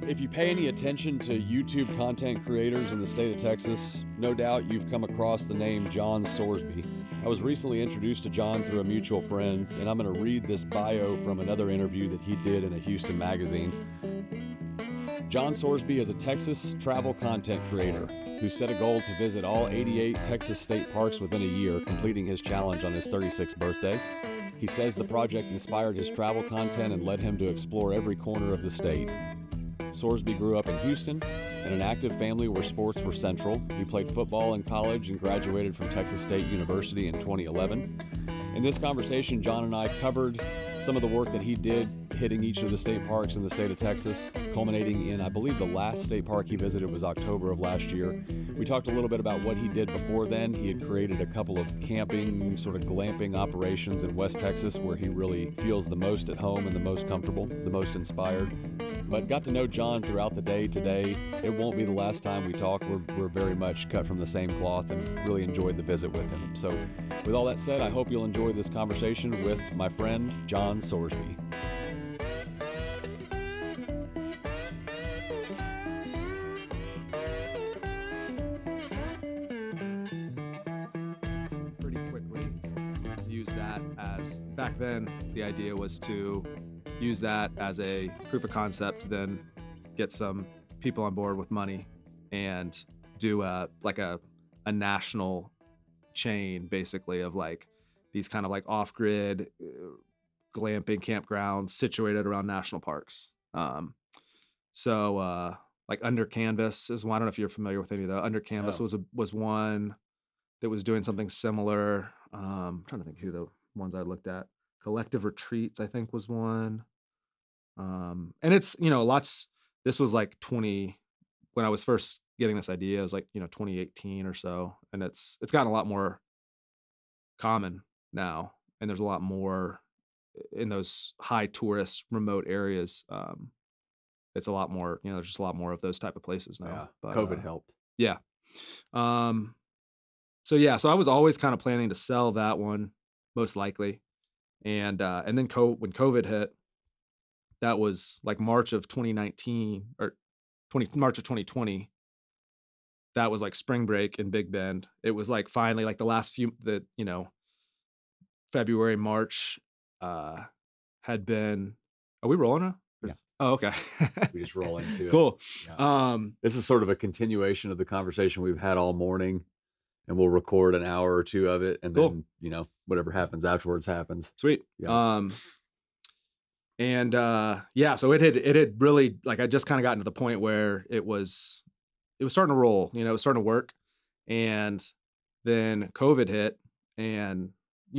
If you pay any attention to YouTube content creators in the state of Texas, no doubt you've come across the name John Sorsby. I was recently introduced to John through a mutual friend, and I'm going to read this bio from another interview that he did in a Houston magazine. John Sorsby is a Texas travel content creator who set a goal to visit all 88 Texas state parks within a year, completing his challenge on his 36th birthday. He says the project inspired his travel content and led him to explore every corner of the state. Sorsby grew up in Houston in an active family where sports were central. He played football in college and graduated from Texas State University in 2011. In this conversation, John and I covered some of the work that he did hitting each of the state parks in the state of Texas, culminating in, I believe, the last state park he visited was October of last year. We talked a little bit about what he did before then. He had created a couple of camping, sort of glamping operations in West Texas where he really feels the most at home and the most comfortable, the most inspired. But got to know John throughout the day today. It won't be the last time we talk. We're very much cut from the same cloth and really enjoyed the visit with him. So with all that said, I hope you'll enjoy this conversation with my friend, John Sorsby. Pretty quickly use that as, back then, the idea was to use that as a proof of concept to then get some people on board with money and do a national chain, basically, of like these kind of like off-grid glamping campgrounds situated around national parks. Like Under Canvas is one. I don't know if you're familiar with any of that. Under Canvas was one that was doing something similar. I'm trying to think who the ones I looked at. Collective Retreats, I think, was one. And it's, this was like when I was first getting this idea, it was like, 2018 or so. And it's gotten a lot more common now. And there's a lot more in those high tourist remote areas. It's a lot more, there's just a lot more of those type of places now. Yeah, But COVID helped. yeah. So I was always kind of planning to sell that one, most likely. And then when COVID hit, that was like March of 2019 or March of 2020. That was like spring break in Big Bend. It was like finally like the last few, February, March had been, are we rolling now? Yeah. Oh, okay. We just roll into it. Cool. Yeah. This is sort of a continuation of the conversation we've had all morning, and we'll record an hour or two of it, and Cool. then, whatever happens afterwards happens. Sweet. Yeah. So it had really, like, I just kind of gotten to the point where it was starting to roll, it was starting to work. And then COVID hit, and,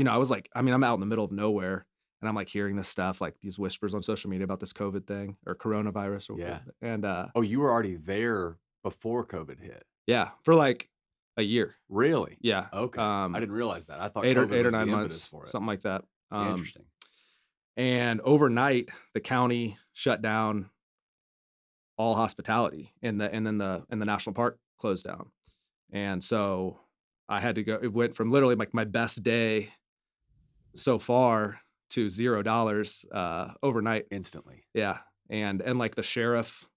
I was like, I'm out in the middle of nowhere, and I'm like hearing this stuff, like these whispers on social media about this COVID thing or coronavirus. Or Yeah. And, you were already there before COVID hit. Yeah. For like a year. Really? Yeah. Okay. I didn't realize that. I thought eight COVID or was 9 the months, impetus for it. something like that. Interesting. And overnight, the county shut down all hospitality, and then the national park closed down. And so I had to go. It went from literally like my best day so far to $0 overnight. Instantly. Yeah, and like the sheriff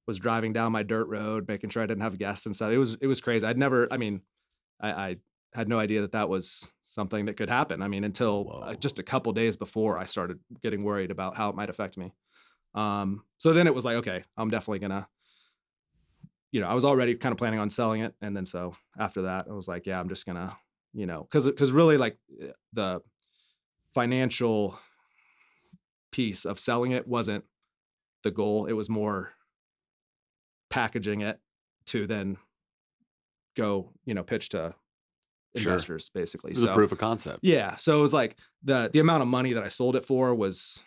was driving down my dirt road, making sure I didn't have guests and stuff. It was crazy. I had no idea that was something that could happen. Until just a couple days before I started getting worried about how it might affect me. So then it was like, okay, I'm definitely gonna, I was already kind of planning on selling it. And then so after that, I was like, yeah, I'm just gonna, cause really like the financial piece of selling it wasn't the goal. It was more packaging it to then go, pitch to investors, basically. It was a proof of concept. Yeah. So it was like the amount of money that I sold it for was,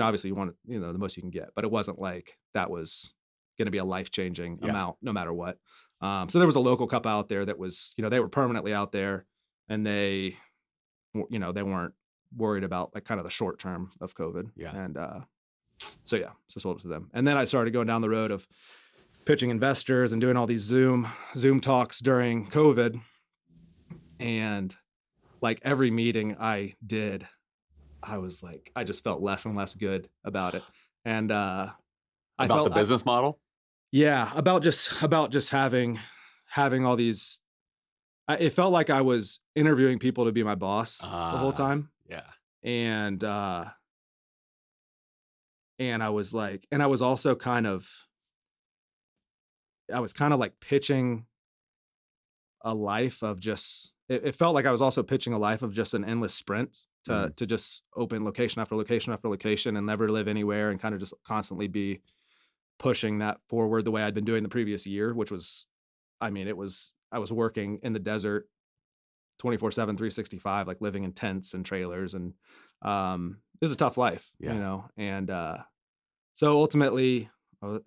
obviously you want, the most you can get, but it wasn't like that was going to be a life-changing amount no matter what. So there was a local couple out there that was, they were permanently out there, and they weren't worried about like kind of the short term of COVID. Yeah. And so sold it to them. And then I started going down the road of pitching investors and doing all these Zoom talks during COVID. And like every meeting I did, I was like, I just felt less and less good about it. And I About the felt, business model? yeah, about just having all these. It felt like I was interviewing people to be my boss the whole Ah, time, yeah. and and I was like, and I was also I was kind of like pitching a life of just. It felt like I was also pitching a life of just an endless sprint Mhm. to just open location after location after location and never live anywhere and kind of just constantly be pushing that forward the way I'd been doing the previous year, which was, I mean, I was working in the desert 24/7, 365, like living in tents and trailers. And it was a tough life, you Yeah. know? And so ultimately,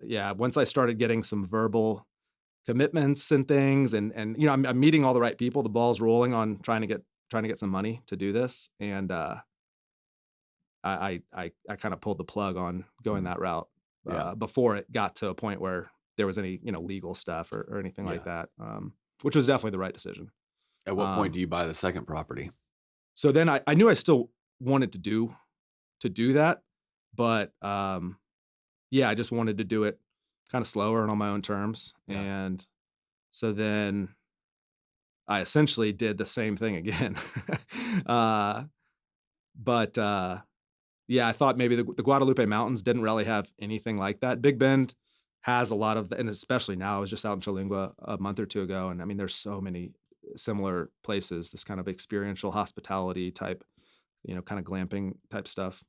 yeah, once I started getting some verbal commitments and things, and you know, I'm meeting all the right people, the ball's rolling on trying to get some money to do this. And I kind of pulled the plug on going Mhm. that route Yeah. before it got to a point where there was any, you know, legal stuff or anything like Yeah. that, which was definitely the right decision. At what point Um, do you buy the second property? so then I knew I still wanted to do that, but yeah, I just wanted to do it kind of slower and on my own terms. Yeah. And so then I essentially did the same thing again. uh, but Yeah, I thought maybe the Guadalupe Mountains didn't really have anything like that. Big Bend has a lot of, and especially now, I was just out in Chilingua a month or two ago, and I mean, there's so many similar places, this kind of experiential hospitality type, you know, kind of glamping type stuff.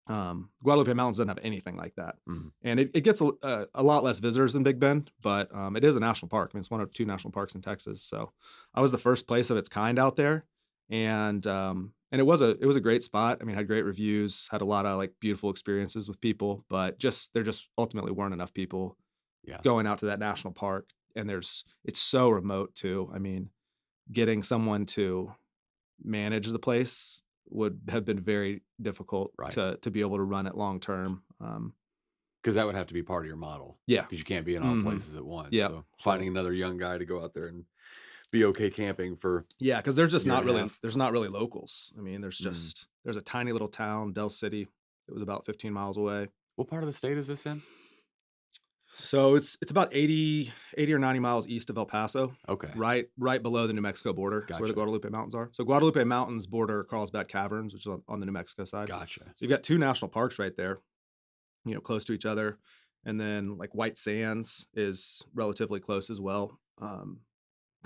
Guadalupe Mountains doesn't have anything like that, Mhm. and it gets a lot less visitors than Big Bend, but it is a national park. I mean, it's one of two national parks in Texas. So I was the first place of its kind out there, and it was a great spot. I mean, had great reviews, had a lot of like beautiful experiences with people, but just there just ultimately weren't enough people Yeah. going out to that national park, and it's so remote too. I mean, getting someone to manage the place would have been very difficult Right. to be able to run it long term. Because that would have to be part of your model. Yeah. Because you can't be in all Mhm. places at once. Yep. So So finding another young guy to go out there and be okay camping for yeah, because a year and a half. there's not really locals. I mean, Mm. there's a tiny little town, Del City, that was about 15 miles away. What part of the state is this in? So it's about 80 or 90 miles east of El Paso, Okay. right below the New Mexico border. Is where the Gotcha. Guadalupe Mountains are. So Guadalupe Mountains border Carlsbad Caverns, which is on the New Mexico side. Gotcha. So you've got two national parks right there, you know, close to each other. And then like White Sands is relatively close as well, kind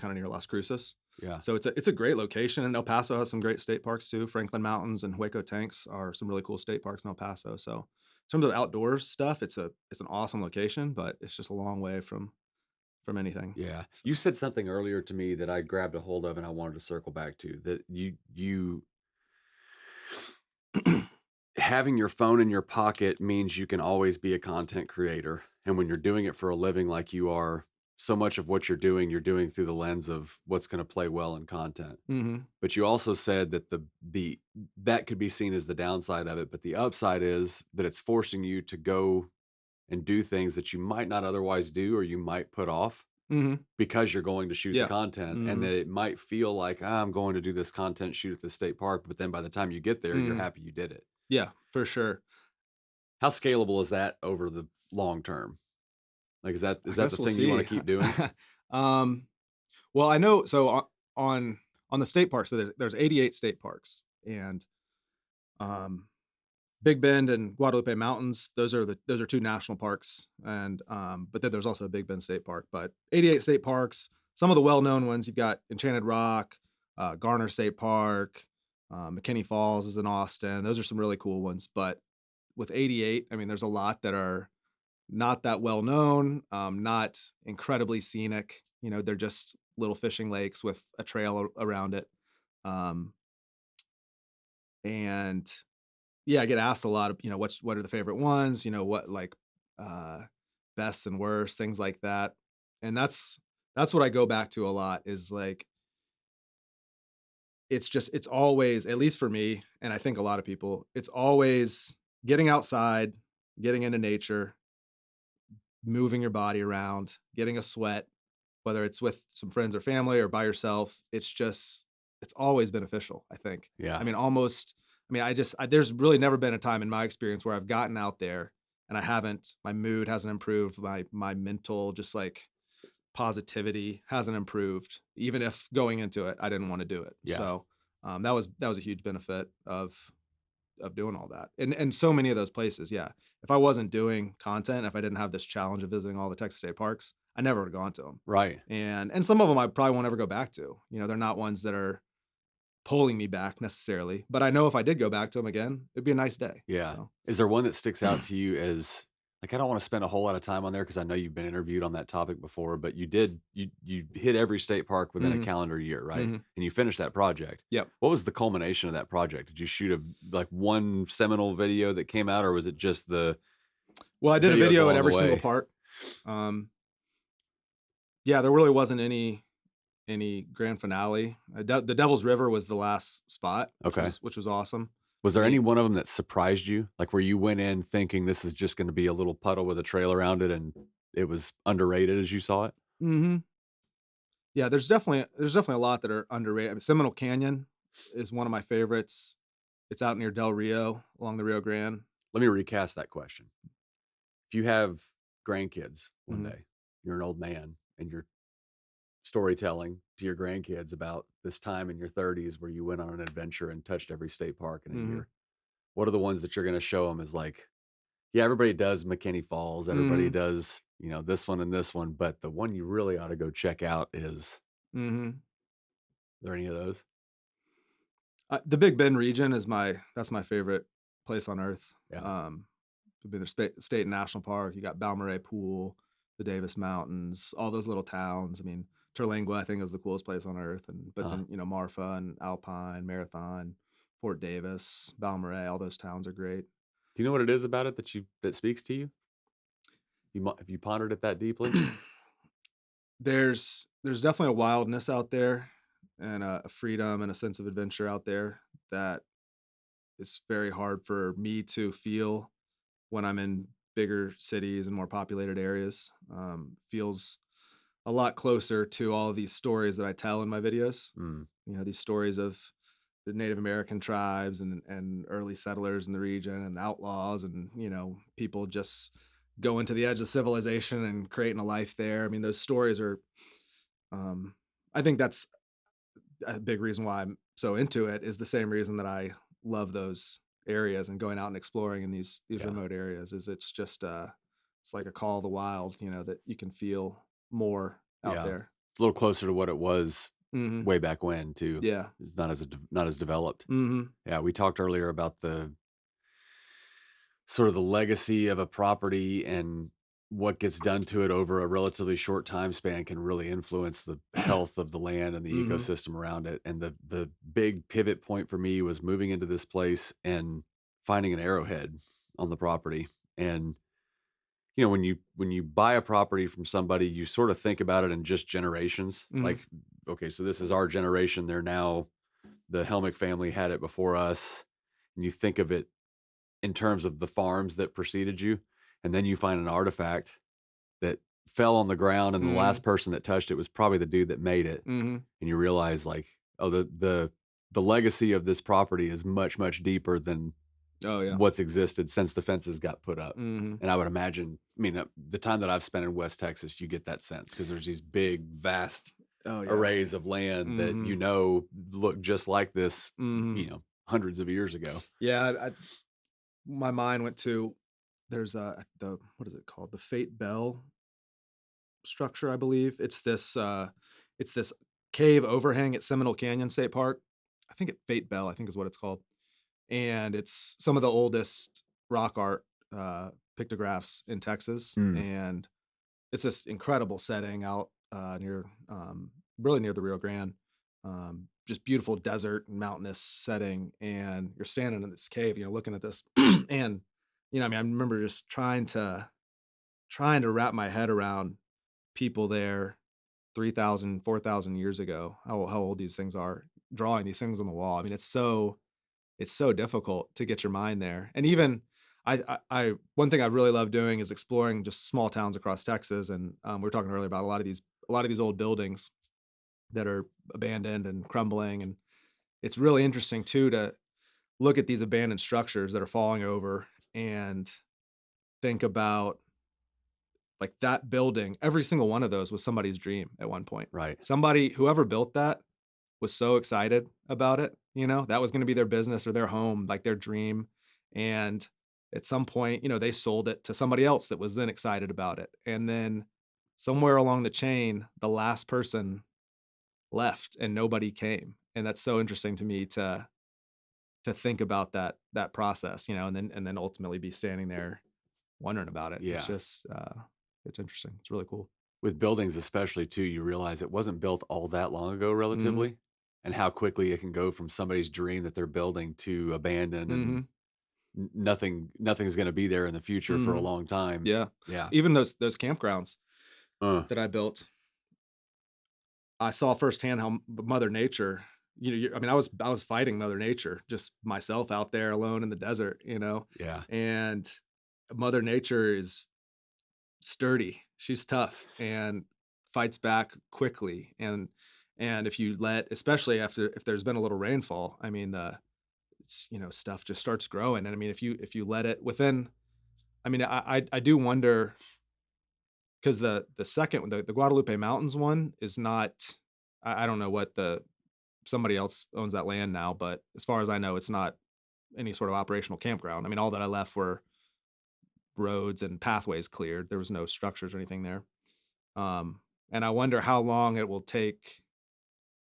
of near Las Cruces. Yeah. So it's a great location, and El Paso has some great state parks too. Franklin Mountains and Hueco Tanks are some really cool state parks in El Paso. So in terms of outdoors stuff, it's an awesome location, but it's just a long way from anything. Yeah. You said something earlier to me that I grabbed a hold of and I wanted to circle back to that you having your phone in your pocket means you can always be a content creator. And when you're doing it for a living like you are, so much of what you're doing through the lens of what's going to play well in content. Hmm. But you also said that the that could be seen as the downside of it, but the upside is that it's forcing you to go and do things that you might not otherwise do or you might put off Hmm. because you're going to shoot the Yeah. content, and Hmm. that it might feel like, "Ah, I'm going to do this content shoot at the state park," but then by the time you get there, you're Hmm. happy you did it. Yeah, for sure. How scalable is that over the long term? Like, I is that the guess we'll thing you wanna see. keep doing? um, well, I know. So on on the state parks, so there's 88 state parks, and um, Big Bend and Guadalupe Mountains, those are two national parks, and but then there's also a Big Bend State Park. But 88 state parks. Some of the well-known ones, you've got Enchanted Rock, Garner State Park, McKinney Falls is in Austin. Those are some really cool ones. But with 88, I mean, there's a lot that are not that well known, not incredibly scenic. You know, they're just little fishing lakes with a trail around it. Um, and yeah, I get asked a lot of, you know, what are the favorite ones, you know, what like uh best and worst, things like that. And that's what I go back to a lot is like it's always, at least for me, and I think a lot of people, it's always getting outside, getting into nature, moving your body around, getting a sweat, whether it's with some friends or family or by yourself. It's always beneficial, I think. I Yeah. mean, almost, I mean, there's really never been a time in my experience where I've gotten out there and my mood hasn't improved, my mental just like positivity hasn't improved, even if going into it I didn't want to do it. Yeah. So that was a huge benefit of doing all that. And so many of those places, yeah. If I wasn't doing content, if I didn't have this challenge of visiting all the Texas state parks, I never would have gone to them. Right. And some of them I probably won't ever go back to. They're not ones that are pulling me back necessarily, but I know if I did go back to them again, it'd be a nice day. Yeah. So, Is there one that sticks out to you as like I don't want to spend a whole lot of time on there because I know you've been interviewed on that topic before, but you hit every state park within a mhm, calendar year, right? mhm. And you finished that project. Yep. What was the culmination of that project? Did you shoot like one seminal video that came out, or was it just the Well, I did a videos video at along the every single way? park. Um, yeah, there really wasn't any grand finale. The Devil's River was the last spot, which Okay. was awesome. Was there The any one of them that surprised you? Like where you went in thinking this is just going to be a little puddle with a trail around it and it was underrated as you saw it? mhm. Yeah, there's definitely a lot that are underrated. I mean, Seminole Canyon is one of my favorites. It's out near Del Rio along the Rio Grande. Let me recast that question. If you have grandkids one Mhm, day, you're an old man and you're storytelling to your grandkids about this time in your 30s where you went on an adventure and touched every state park in a mhm, year. What are the ones that you're going to show them as like, yeah, everybody does McKinney Falls, everybody mhm, does, this one and this one, but the one you really ought to go check out is, mhm. are there any of those? The Big Bend region that's my favorite place on earth. Yeah. To be the state and national park. You got Balmorhea Pool, the Davis Mountains, all those little towns. I mean, Terlingua, I think, is the coolest place on earth, but Uh, then Marfa and Alpine, Marathon, Fort Davis, Balmorhea, all those towns are great. do you know what it is about it that speaks to you? Have you pondered it that deeply? There's definitely a wildness out there and a freedom and a sense of adventure out there that is very hard for me to feel when I'm in bigger cities and more populated areas. Feels a lot closer to all of these stories that I tell in my videos. Mm, These stories of the Native American tribes and early settlers in the region and outlaws and people just going to the edge of civilization and creating a life there. I mean, those stories are. Um, I think that's a big reason why I'm so into it. Is the same reason that I love those areas and going out and exploring in these yeah. remote areas. Is it's just it's like a call of the wild. That you can feel more out Yeah. there. It's a little closer to what it was Hmm. way back when too. Yeah. It's not as developed. Hmm. Yeah, we talked earlier about the sort of the legacy of a property and what gets done to it over a relatively short time span can really influence the health of the land and the Hmm. ecosystem around it. And the big pivot point for me was moving into this place and finding an arrowhead on the property. And when you buy a property from somebody, you sort of think about it in just generations. Hmm. Like, okay, so this is our generation. They're now the Helmick family had it before us. And you think of it in terms of the farms that preceded you, and then you find an artifact that fell on the ground and the Hmm. last person that touched it was probably the dude that made it, Hmm. and you realize like, oh, the legacy of this property is much, much deeper than Oh yeah. what's existed since the fences got put up. Hmm. And I would imagine, I mean, the time that I've spent in West Texas, you get that sense because there's these big, vast Oh yeah. arrays of land that Hmm. look just like this, Hmm. hundreds of years ago. Yeah. My mind went to there's the what is it called, the Fate Bell structure, I believe. It's this cave overhang at Seminole Canyon State Park. I think Fate Bell, I think is what it's called. And it's some of the oldest rock art pictographs in Texas. Mm, And it's this incredible setting out near really near the Rio Grande. Just beautiful desert and mountainous setting. And you're standing in this cave, looking at this. And I mean, I remember just trying to wrap my head around people there 3,000, 4,000 years ago, how old these things are, drawing these things on the wall. I mean, it's so difficult to get your mind there. And even one thing I really love doing is exploring just small towns across Texas. And we were talking earlier about a lot of these old buildings that are abandoned and crumbling. And it's really interesting too to look at these abandoned structures that are falling over and think about like that building, every single one of those was somebody's dream at one point. Right. Somebody, whoever built that was so excited about it, that was going to be their business or their home, like their dream. And at some point, they sold it to somebody else that was then excited about it. And then somewhere along the chain, the last person left and nobody came. And that's so interesting to me to think about that process, and then ultimately be standing there wondering about it. It's Yeah. just it's interesting. It's really cool. With buildings especially too, you realize it wasn't built all that long ago Mhm. relatively, and how quickly it can go from somebody's dream that they're building to abandoned and Mhm. nothing's gonna be there in the future for a Mhm. long time. Yeah. Yeah. Even those campgrounds Uh, that I built, I saw firsthand how Mother Nature, I mean, I was fighting Mother Nature, just myself out there alone in the desert, yeah. and Mother Nature is sturdy. She's tough and fights back quickly. And if you especially if there's been a little rainfall, I mean, stuff just starts growing. And I mean, if you let it within, I mean, I do wonder because the second one, the Guadalupe Mountains one is not. I don't know what somebody else owns that land now, but as far as I know, it's not any sort of operational campground. I mean, all that I left were roads and pathways cleared. There was no structures or anything there. And I wonder how long it will take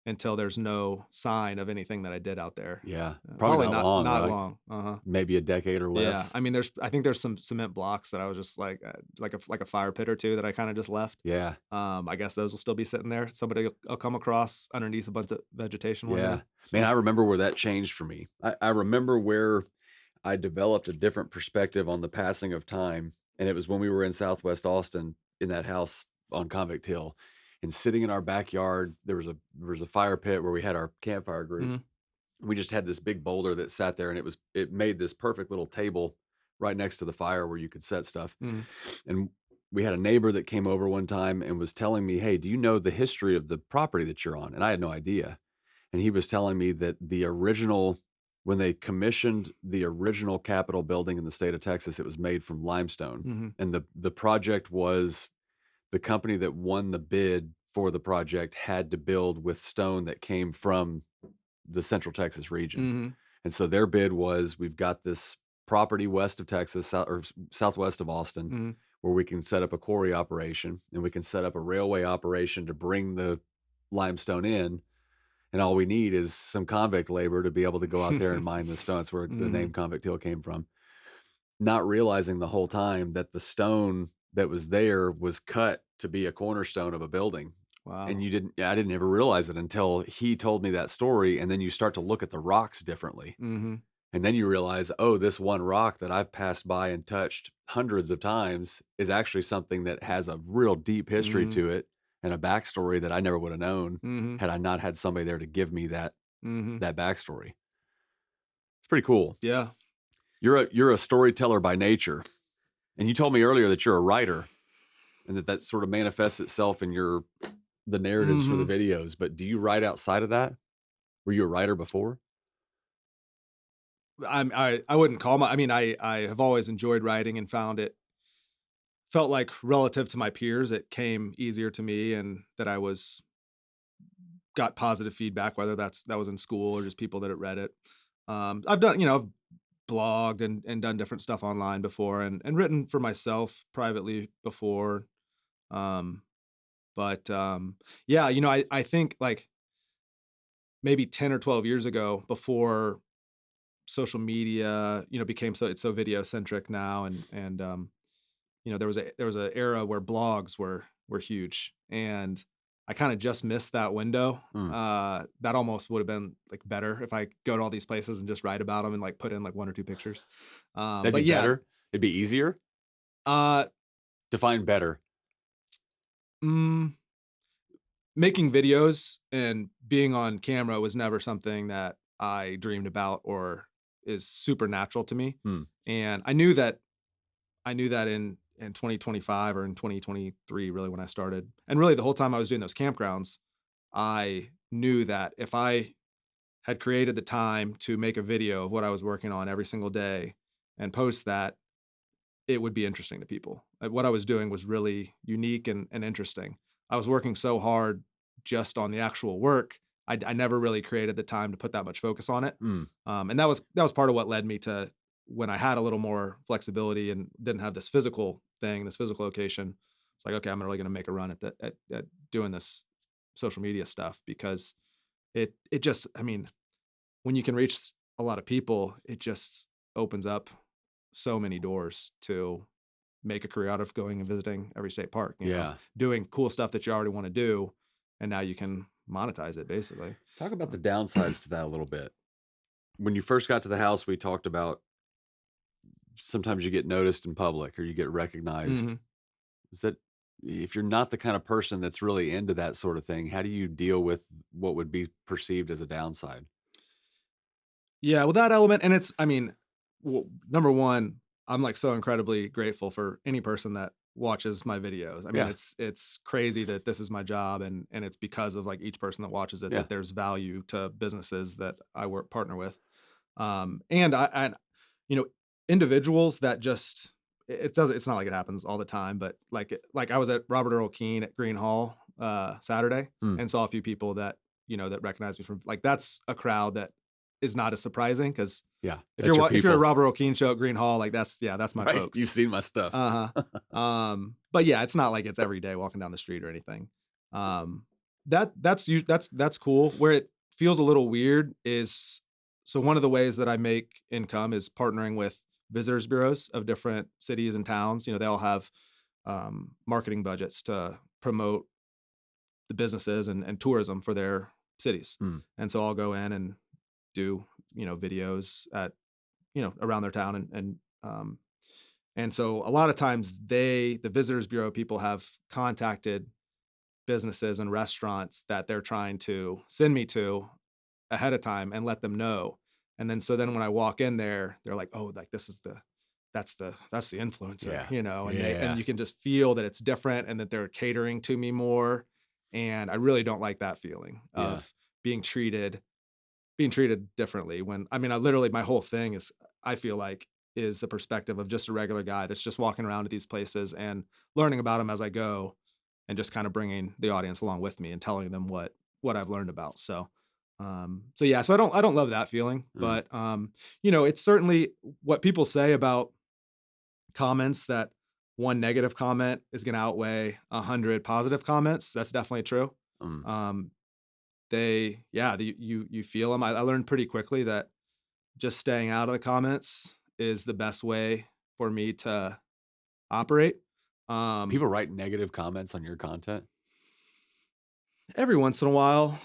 until there's no sign of anything that I did out there. Yeah. Probably Probably not long, not right? long. Uh-huh. Maybe a decade or Yeah, less. I mean, I think there's some cement blocks that I was just like a fire pit or two that I kind of just left. Yeah. I guess those will still be sitting there. Somebody will come across underneath a bunch of vegetation one Yeah. day. Man, So, I remember where that changed for me. I remember where I developed a different perspective on the passing of time, and it was when we were in Southwest Austin in that house on Convict Hill, and sitting in our backyard, there was a fire pit where we had our campfire group. mhm, We just had this big boulder that sat there, and it made this perfect little table right next to the fire where you could set stuff. mhm, And we had a neighbor that came over one time and was telling me, "Hey, do you know the history of the property that you're on?" And I had no idea. And he was telling me that when they commissioned the original Capitol building in the state of Texas, it was made from limestone. mhm, And the project was the company that won the bid for the project had to build with stone that came from the Central Texas region. mhm, And so their bid was, we've got this property west of Texas or southwest of Austin mhm, where we can set up a quarry operation and we can set up a railway operation to bring the limestone in, and all we need is some convict labor to be able to go out there and mine the stone. That's where the name mhm. Convict Hill came from. Not realizing the whole time that the stone that was there was cut to be a cornerstone of a building. And Wow. I didn't ever realize it until he told me that story. And then you start to look at the rocks differently. Mhm, And then you realize, oh, this one rock that I've passed by and touched hundreds of times is actually something that has a real deep history mhm, to it and a backstory that I never would have known mhm, had I not had somebody there to give me mhm. that backstory. It's pretty cool. Yeah. You're a storyteller by nature, and you told me earlier that you're a writer, and that sort of manifests itself in the narratives for the Mhm. videos. But do you write outside of that? Were you a writer before? I wouldn't call my I mean, I have always enjoyed writing and found it felt like relative to my peers, it came easier to me and that I was got positive feedback, whether that was in school or just people that had read it. I've done, I've blogged and done different stuff online before and written for myself privately before. Um, but yeah, I think like maybe 10 or 12 years ago before social media, became it's so video centric now and there was a era where blogs were huge, and I kinda just missed that window. Hmm. That almost would have been, like, better if I go to all these places and just write about them and, like, put in, like, 1 or 2 pictures. That'd be But yeah, better. It'd be easier. uh, Define better. mm, making videos and being on camera was never something that I dreamed about or is supernatural to me, Hmm. and I knew that in 2025 or in 2023, really, when I started. And really, the whole time I was doing those campgrounds, I knew that if I had created the time to make a video of what I was working on every single day and post that, it would be interesting to people. What I was doing was really unique and interesting. I was working so hard just on the actual work. I never really created the time to put that much focus on it. Mm. And that was part of what led me to when I had a little more flexibility and didn't have this physical thing, this physical location. It's like, okay, I'm really going to make a run at doing this social media stuff because it just, I mean, when you can reach a lot of people, it just opens up so many doors to make a career out of going and visiting every state park, Yeah. doing cool stuff that you already want to do. And now you can monetize it basically. Talk about the downsides to that a little bit. When you first got to the house, we talked about sometimes you get noticed in public or you get recognized. Mhm. Is that if you're not the kind of person that's really into that sort of thing, how do you deal with what would be perceived as a downside? Yeah, well, that element, and it's, I mean, number one, I'm like so incredibly grateful for any person that watches my videos. I mean, Yeah. it's crazy that this is my job, and it's because of like each person that watches it Yeah. that there's value to businesses that I work partner with. And you know, individuals that just it doesn't. It's not like it happens all the time, but like I was at Robert Earl Keen at Green Hall Saturday Hmm. and saw a few people that that recognized me from like that's a crowd that is not as surprising because Yeah. if That's your if you're at people. Robert Earl Keen show at Green Hall, like that's my Right. folks. You've seen my stuff. Uh-huh. But yeah, it's not like it's every day walking down the street or anything. Um, that's cool. Where it feels a little weird is so one of the ways that I make income is partnering with visitors bureaus of different cities and towns. They all have marketing budgets to promote the businesses and tourism for their cities. Hmm. And so I'll go in and do, videos at, around their town and so a lot of times the visitors bureau people have contacted businesses and restaurants that they're trying to send me to ahead of time and let them know. And then so then when I walk in there, they're like, "Oh, like this is that's the influencer," Yeah. and Yeah. you can just feel that it's different and that they're catering to me more. And I really don't like that feeling Yeah. of being treated being treated differently when I mean, I literally my whole thing is I feel like is the perspective of just a regular guy that's just walking around to these places and learning about them as I go and just kind of bringing the audience along with me and telling them what I've learned about. So yeah, so I don't love that feeling, Mm. but it's certainly what people say about comments that one negative comment is going to outweigh 100 positive comments. That's definitely true. Mm. Um, you feel them. I learned pretty quickly that just staying out of the comments is the best way for me to operate. Um, People write negative comments on your content. every once in a while,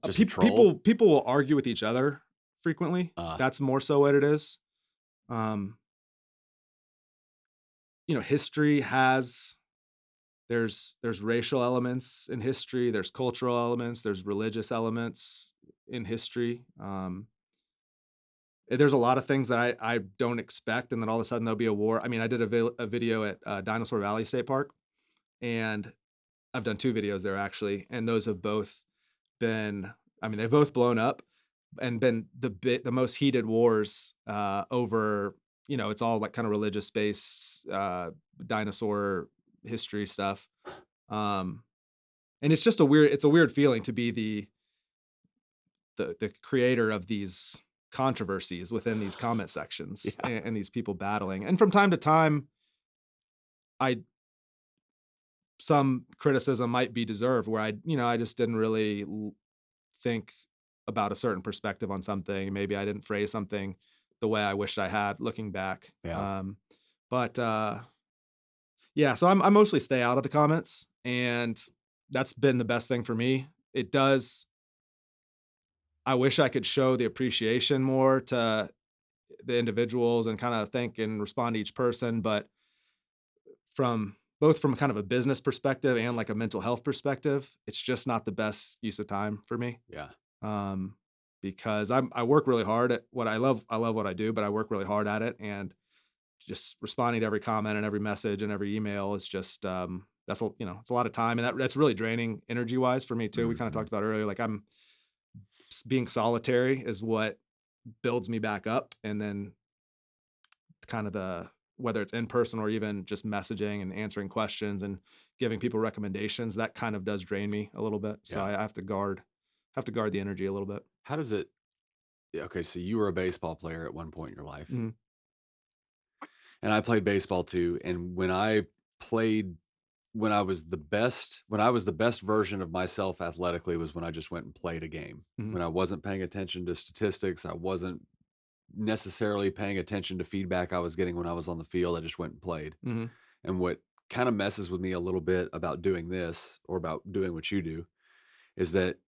Just a troll. people will argue with each other frequently. Uh, That's more so what it is. Um, history has there's racial elements in history, there's cultural elements, there's religious elements in history. There's a lot of things that I don't expect, and then all of a sudden there'll be a war. I mean, I did a video at Dinosaur Valley State Park, and I've done 2 videos there actually, and those have both been I mean, they've both blown up and been the most heated wars, over it's all, like, kinda religious space, dinosaur history stuff, um, and it's a weird feeling to be the creator of these controversies within these comment sections yeah. and these people battling, and from time to time, I some criticism might be deserved where I just didn't really think about a certain perspective on something. Maybe I didn't phrase something the way I wished I had looking back. Yeah. But yeah, so I mostly stay out of the comments, and that's been the best thing for me. It does. I wish I could show the appreciation more to the individuals and kind of think and respond to each person, but from kind of a business perspective and like a mental health perspective, it's just not the best use of time for me. Yeah. Um, because I work really hard at what I love. I love what I do, but I work really hard at it, and just responding to every comment and every message and every email is just it's a lot of time, and that's really draining energy wise for me too. We kind of Mhm. talked about earlier, like being solitary is what builds me back up, and then kind of whether it's in person or even just messaging and answering questions and giving people recommendations, that kind of does drain me a little bit. So Yeah. I have to guard the energy a little bit. How does it yeah, okay, so you were a baseball player at one point in your life, Mhm. and I played baseball too, and played when I was the best version of myself athletically was when I just went and played a game. Mhm. When I wasn't paying attention to statistics, I wasn't necessarily paying attention to feedback I was getting when I was on the field, I just went and played. Mhm. And what kinda messes with me a little bit about doing this or about doing what you do is that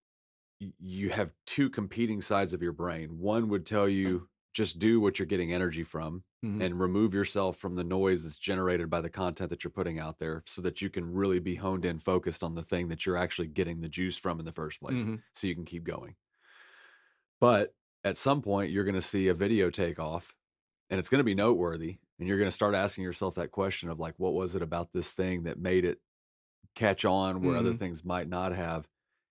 you have two competing sides of your brain. One would tell you just do what you're getting energy from Mhm. and remove yourself from the noise that's generated by the content that you're putting out there so that you can really be honed in focused on the thing that you're actually getting the juice from in the first place Mhm. so you can keep going. But at some point you're going to see a video take off and it's going to be noteworthy and you're going to start asking yourself that question of like what was it about this thing that made it catch on where other Mhm. things might not have.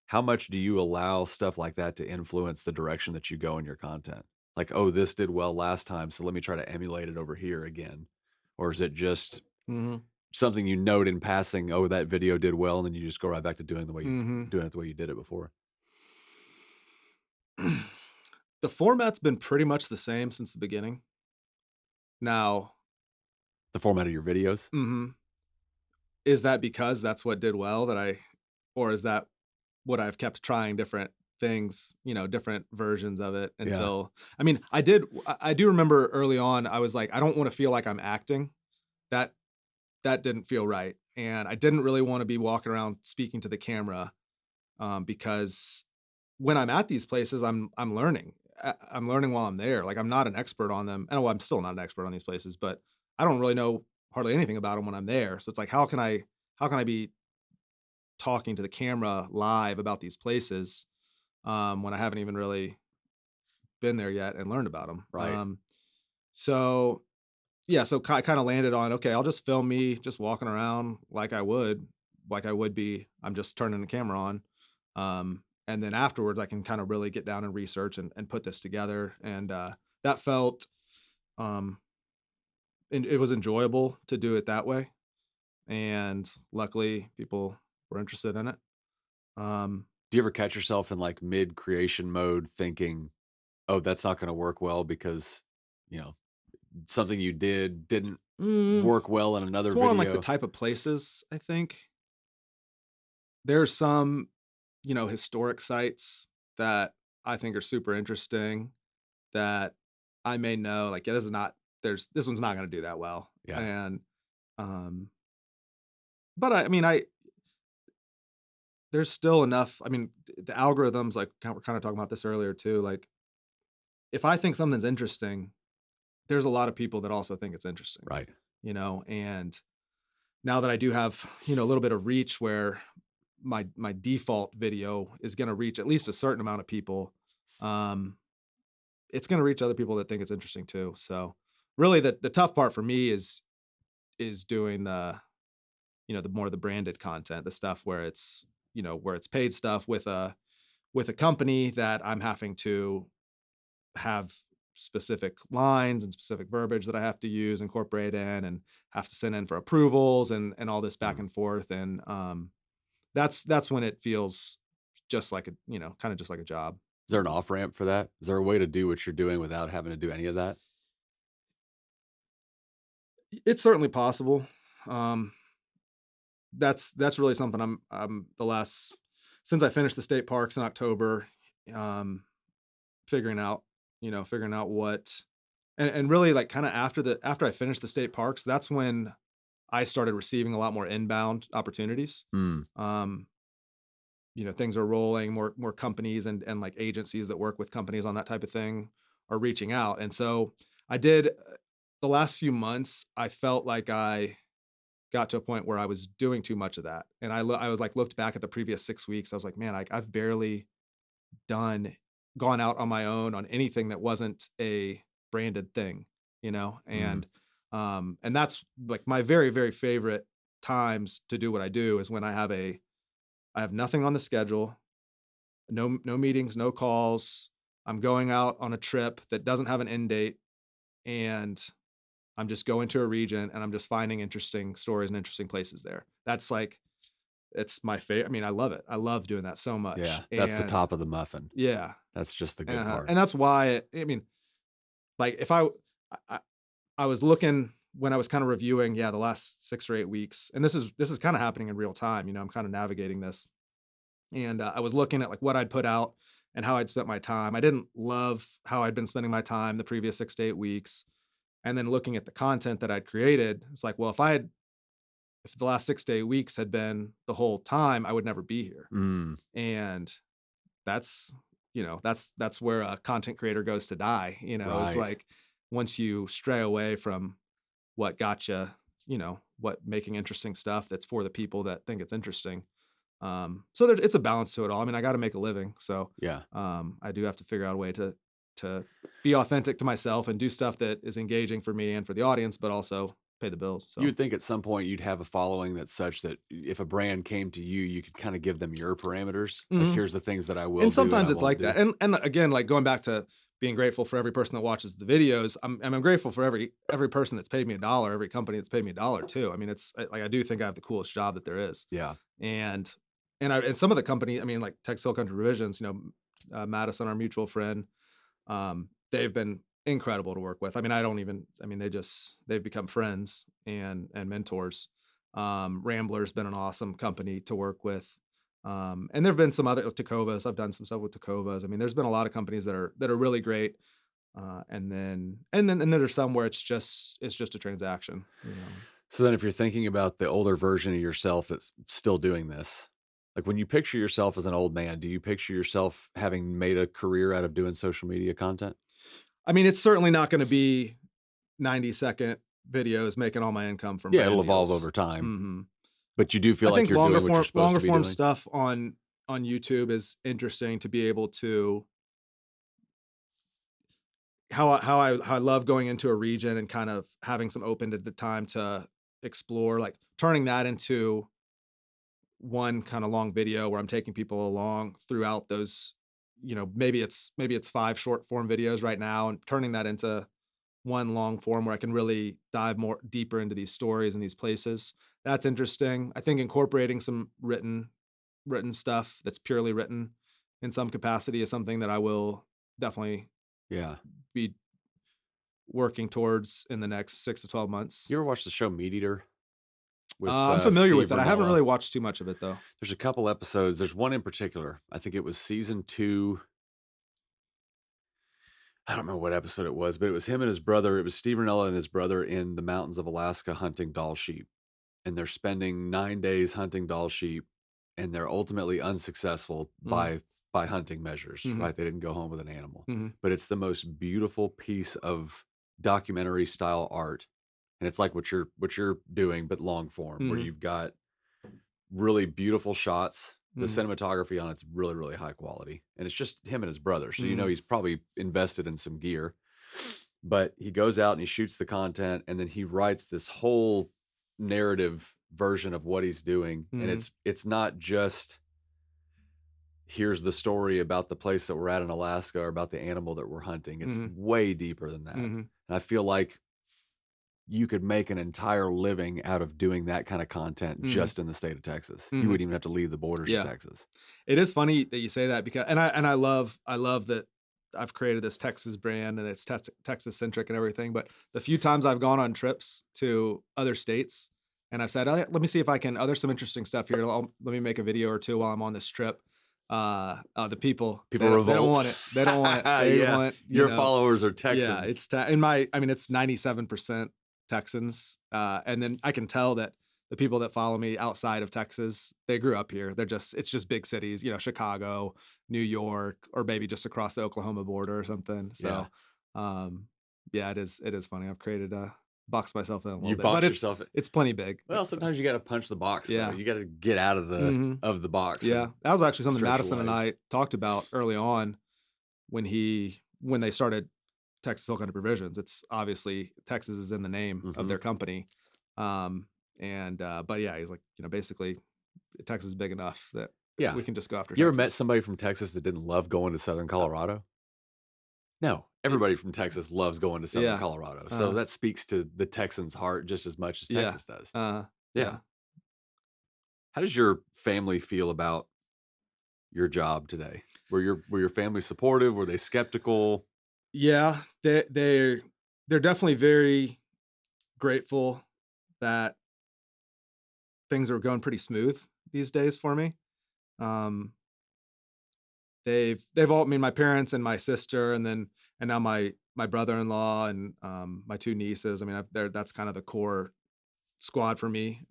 How much do you allow stuff like that to influence the direction that you go in your content? Like, oh, this did well last time, so let me try to emulate it over here again. Or is it just Mhm. something you note in passing, oh, that video did well, and then you just go right back to Mhm. doing it the way you did it before? The format's been pretty much the same since the beginning. Now, The format of your videos? mhm, is that because that's what did well that I or is that what I've kept trying different things, different versions of it Yeah. until I mean, I do remember early on, I was like, "I don't wanna feel like I'm acting." That that didn't feel right, and I didn't really wanna be walking around speaking to the camera, because when I'm at these places, I'm learning. I'm learning while I'm there. Like I'm not an expert on them, and well, I'm still not an expert on these places, but I don't really know hardly anything about them when I'm there. So it's like, how can I be talking to the camera live about these places when I haven't even really been there yet and learned about them? Right. So yeah, so I kind of landed on okay, I'll just film me just walking around like I would be. I'm just turning the camera on. And then afterwards I can kind of really get down and research and put this together. And that felt um and it was enjoyable to do it that way. And luckily people were interested in it. Um Do you ever catch yourself in like mid creation mode thinking, oh, that's not going to work well because, you know, something you didn't mm, work well in another it's more on like the video? type of places, I think. There's some, historic sites that I think are super interesting that I may know, like, yeah, this one's not gonna do that well. Yeah. And, um, but I mean, there's still enough. I mean, the algorithms, like, we're kinda talking about this earlier too, like, if I think something's interesting, there's a lot of people that also think it's interesting, Right. and now that I do have, a little bit of reach where my default video is gonna reach at least a certain amount of people, um, it's gonna reach other people that think it's interesting too. So, really the tough part for me is doing the more the branded content, the stuff where it's paid stuff with a company that I'm having to have specific lines and specific verbiage that I have to use, incorporate in, and have to send in for approvals and all this back Mm. and forth. And that's when it feels just like kind of just like a job. Is there an off ramp for that? Is there a way to do what you're doing without having to do any of that? It's certainly possible. Um, that's really something I'm the last since I finished the state parks in October, um, figuring out, figuring out what and really like kind of after I finished the state parks, that's when I started receiving a lot more inbound opportunities. Mm. Um, things are rolling, more companies and like agencies that work with companies on that type of thing are reaching out. And so I did the last few months, I felt like I got to a point where I was doing too much of that. And I was like looked back at the previous 6 weeks. I was like, man, I've barely done gone out on my own on anything that wasn't a branded thing, Mm. and that's like my very, very favorite times to do what I do is when I have nothing on the schedule, no meetings, no calls. I'm going out on a trip that doesn't have an end date, and I'm just going to a region and I'm just finding interesting stories and interesting places there. That's like, it's my favorite. I mean, I love it. I love doing that so much. Yeah, that's the And top of the muffin. yeah, That's just the good part. and that's why, I mean, like if I, I was looking when I was kind of reviewing, the last 6 or 8 weeks, and this is kind of happening in real time. I'm kind of navigating this, and I was looking at like what I'd put out and how I'd spent my time. I didn't love how I'd been spending my time the previous 6 to 8 weeks, and then looking at the content that I'd created, it's like, well, if the last 6 to 8 weeks had been the whole time, I would never be here. Mm, And that's that's where a content creator goes to die. It's right. like once you stray away from what got you, what making interesting stuff that's for the people that think it's interesting. So it's a balance to it all. I mean, I got to make a living, so Yeah. I do have to figure out a way to be authentic to myself and do stuff that is engaging for me and for the audience, but also pay the bills. You So would think at some point you'd have a following that's such that if a brand came to you, you could kind of give them your parameters. Like, mhm. here's the things that I will And do and sometimes I it's won't like do. that. And again, like going back to being grateful for every person that watches the videos, I'm grateful for every person that's paid me $1, every company that's paid me $1 too. I mean, like I do think I have the coolest job that there is. Yeah. And and some of the company, I mean, like Texas Hill Country Revisions, Madison, our mutual friend, they've been incredible to work with. I mean, they've become friends and mentors. Rambler's been an awesome company to work with. And there've been some other Tacovas. I've done some stuff with Tacovas. I mean, there's been a lot of companies that are really great. And then there's some where it's just a transaction. So then if you're thinking about the older version of yourself that's still doing this, like when you picture yourself as an old man, do you picture yourself having made a career out of doing social media content? I mean, it's certainly not going to be 90-second videos making all my income from Yeah, it'll brand evolve deals. over time, hmm but you do feel I like think you're doing what you're supposed longer to be form doing? stuff on YouTube is interesting to be able to how I love going into a region and kind of having some open at the time to explore, like turning that into one kind of long video where I'm taking people along throughout those, maybe it's 5 short form videos right now, and turning that into one long form where I can really dive more deeper into these stories and these places. That's interesting. I think incorporating some written stuff that's purely written in some capacity is something that I will definitely Yeah. be working towards in the next 6 to 12 months. You ever watch the show Meat Eater with I'm familiar with Steve it. I haven't Rinella? really watched too much of it though. There's a couple episodes. There's one in particular. I think it was season 2. I don't remember what episode it was, but it was him and his brother. It was Steve Rinella and his brother in the mountains of Alaska hunting Dall sheep. And they're spending 9 days hunting Dall sheep, and they're ultimately unsuccessful Mhm, by hunting measures, mhm, right? They didn't go home with an animal. mhm, But it's the most beautiful piece of documentary style art. And it's like what you're doing, but long form, where mhm, you've got really beautiful shots. The mhm, cinematography on it's really, really high quality. And it's just him and his brother. So mhm, he's probably invested in some gear. But he goes out and he shoots the content, and then he writes this whole narrative version of what he's doing. And mhm, it's not just here's the story about the place that we're at in Alaska or about the animal that we're hunting. It's mhm, way deeper than that. mhm, And I feel like you could make an entire living out of doing that kind of content mhm, just in the state of Texas. You mhm. wouldn't even have to leave the borders of Yeah. Texas. It is funny that you say that because I love that I've created this Texas brand and it's Texas centric and everything. But the few times I've gone on trips to other states and I've said, "Oh, yeah, let me see if I can. Oh, there's some interesting stuff here. Let me make a video or two while I'm on this trip." The people People they don't revolt. want it. They don't want it. They Yeah. want Your followers are yeah. Texans. I mean it's 97% Texans, and then I can tell that the people that follow me outside of Texas, they grew up here. It's just big cities, Chicago, New York, or maybe just across the Oklahoma border or something. Yeah. So, yeah, it is funny. I've created a box myself in a little You bit, but box it's yourself. it's plenty big. Well, So, sometimes you got to punch the box though. yeah. You got to get out of hmm the box Yeah. and That was actually something stretch your Madison and legs. I talked about early on when they started Texas Hill Country Provisions. It's obviously Texas is in the name of Hmm. their company. But yeah, he's like, basically Texas is big enough that Yeah. we can just go after You ever met Texas. somebody from Texas that didn't love going to Southern Colorado? No, Y everybody from Texas loves going to Southern yeah. Colorado, so Uh, that speaks to the Texans' heart just as much as yeah. Texas does. Yeah. Yeah. How does your family feel about your job today? Were your family supportive? Were they skeptical? Yeah, they're definitely very grateful that things are going pretty smooth these days for me. Um, they've all I mean, my parents and my sister, and now my brother-in-law and, my 2 nieces. I mean, that's kind of the core squad for me.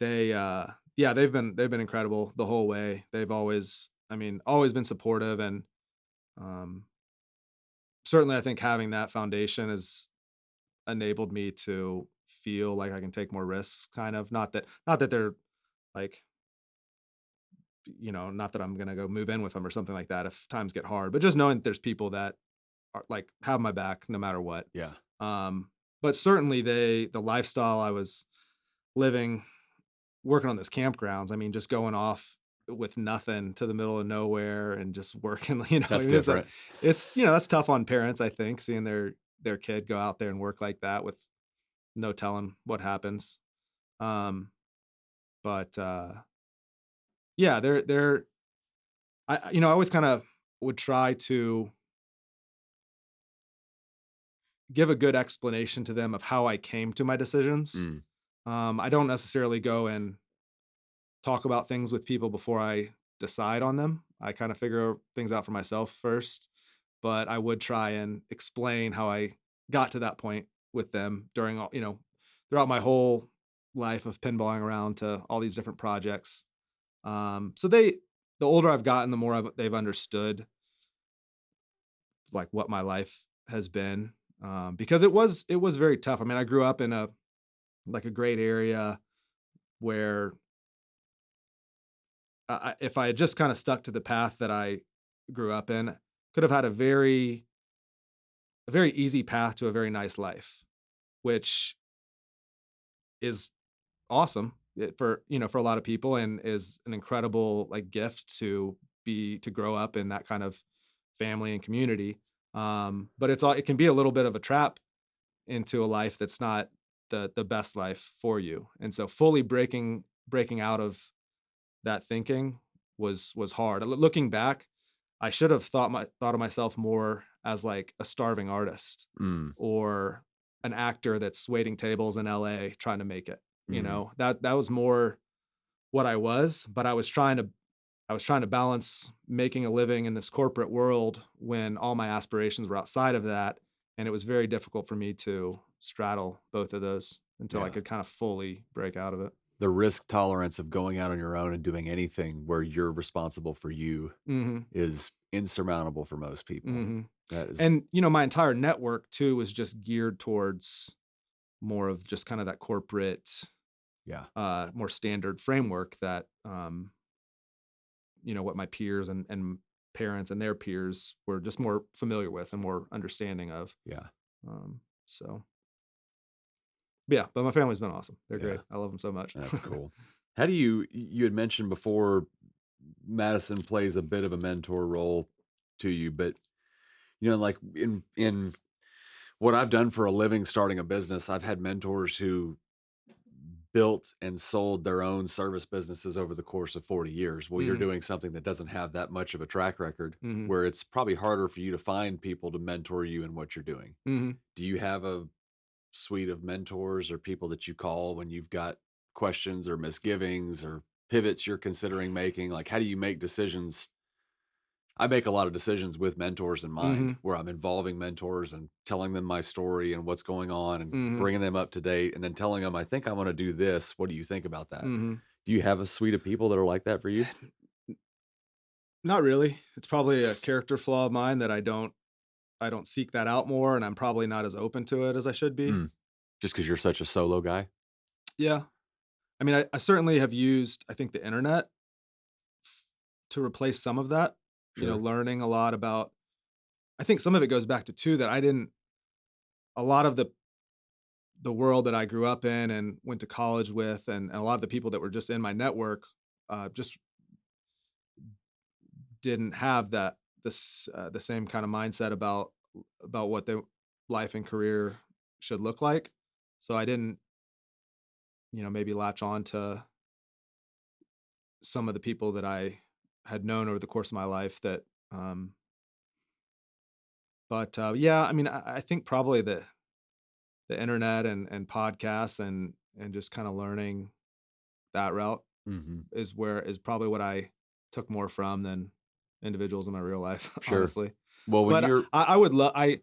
Yeah, they've been incredible the whole way. They've always I mean, always been supportive and, um, certainly I think having that foundation has enabled me to feel like I can take more risks, kind of. Not that they're, like, not that I'm gonna go move in with them or something like that if times get hard, but just knowing that there's people that are like, have my back no matter what. Yeah. Um, but certainly the lifestyle I was living, working on this campgrounds, I mean, just going off with nothing to the middle of nowhere and just working, I That's mean, different. that's tough on parents, I think, seeing their kid go out there and work like that with no telling what happens. Um, but yeah, they're I always kind of would try to give a good explanation to them of how I came to my decisions. Mm, I don't necessarily go and talk about things with people before I decide on them. I kind of figure things out for myself first, but I would try and explain how I got to that point with them during throughout my whole life of pinballing around to all these different projects. So the older I've gotten, the more they've understood like what my life has been, because it was very tough. I mean, I grew up in a great area where if I had just kind of stuck to the path that I grew up in, could have had a very easy path to a very nice life, which is awesome for a lot of people and is an incredible like gift to grow up in that kind of family and community. But it can be a little bit of a trap into a life that's not the best life for you. And so fully breaking out of that thinking was hard. Looking back, I should have thought of myself more as like a starving artist mm, or an actor that's waiting tables in LA trying to make it. mhm. That was more what I was, but I was trying to balance making a living in this corporate world when all my aspirations were outside of that, and it was very difficult for me to straddle both of those until I Yeah. could kind of fully break out of it. The risk tolerance of going out on your own and doing anything where you're responsible for you Mhm. is insurmountable for most people. Mhm. That is And, my entire network too was just geared towards more of just kind of that corporate, yeah, more standard framework that, what my peers and parents and their peers were just more familiar with and more understanding of. yeah, So yeah, but my family's been awesome. They're yeah. great. I love them so much. That's cool. How do you had mentioned before Madison plays a bit of a mentor role to you, but like in what I've done for a living starting a business, I've had mentors who built and sold their own service businesses over the course of 40 years. Well, you're Mhm, doing something that doesn't have that much of a track record mhm, where it's probably harder for you to find people to mentor you in what you're doing. mhm. Do you have a suite of mentors or people that you call when you've got questions or misgivings or pivots you're considering making? Like, how do you make decisions? I make a lot of decisions with mentors in mind Mhm, where I'm involving mentors and telling them my story and what's going on and mhm, bringing them up to date and then telling them, I think I want to do this. What do you think about that? mhm. Do you have a suite of people that are like that for you? Not really. It's probably a character flaw of mine that I don't seek that out more, and I'm probably not as open to it as I should be. Mm. Just because you're such a solo guy? Yeah. I mean, I certainly have used, I think, the internet to replace some of that, Sure. learning a lot about I think some of it goes back to too that I didn't a lot of the world that I grew up in and went to college with and a lot of the people that were just in my network, just didn't have the same kind of mindset about what the life and career should look like. So I didn't, maybe latch on to some of the people that I had known over the course of my life that, but yeah, I mean, I think probably the internet and podcasts and just kind of learning that route Hmm. is probably what I took more from than individuals in my real life, Sure. honestly. Well, when But you're I would love I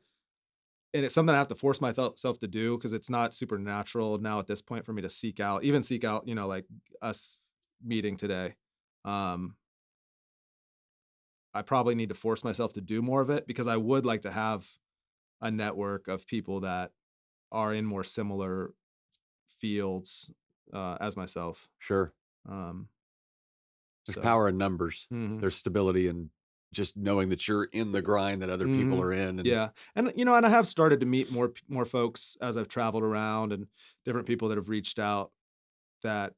and it's something I have to force myself to do because it's not super natural now at this point for me to seek out, like us meeting today. Um, I probably need to force myself to do more of it because I would like to have a network of people that are in more similar fields as myself. sure, Um, there's so, power in numbers. mhm. There's stability in just knowing that you're in the grind that other people Mhm. are in, and Yeah, and, and I have started to meet more folks as I've traveled around and different people that have reached out that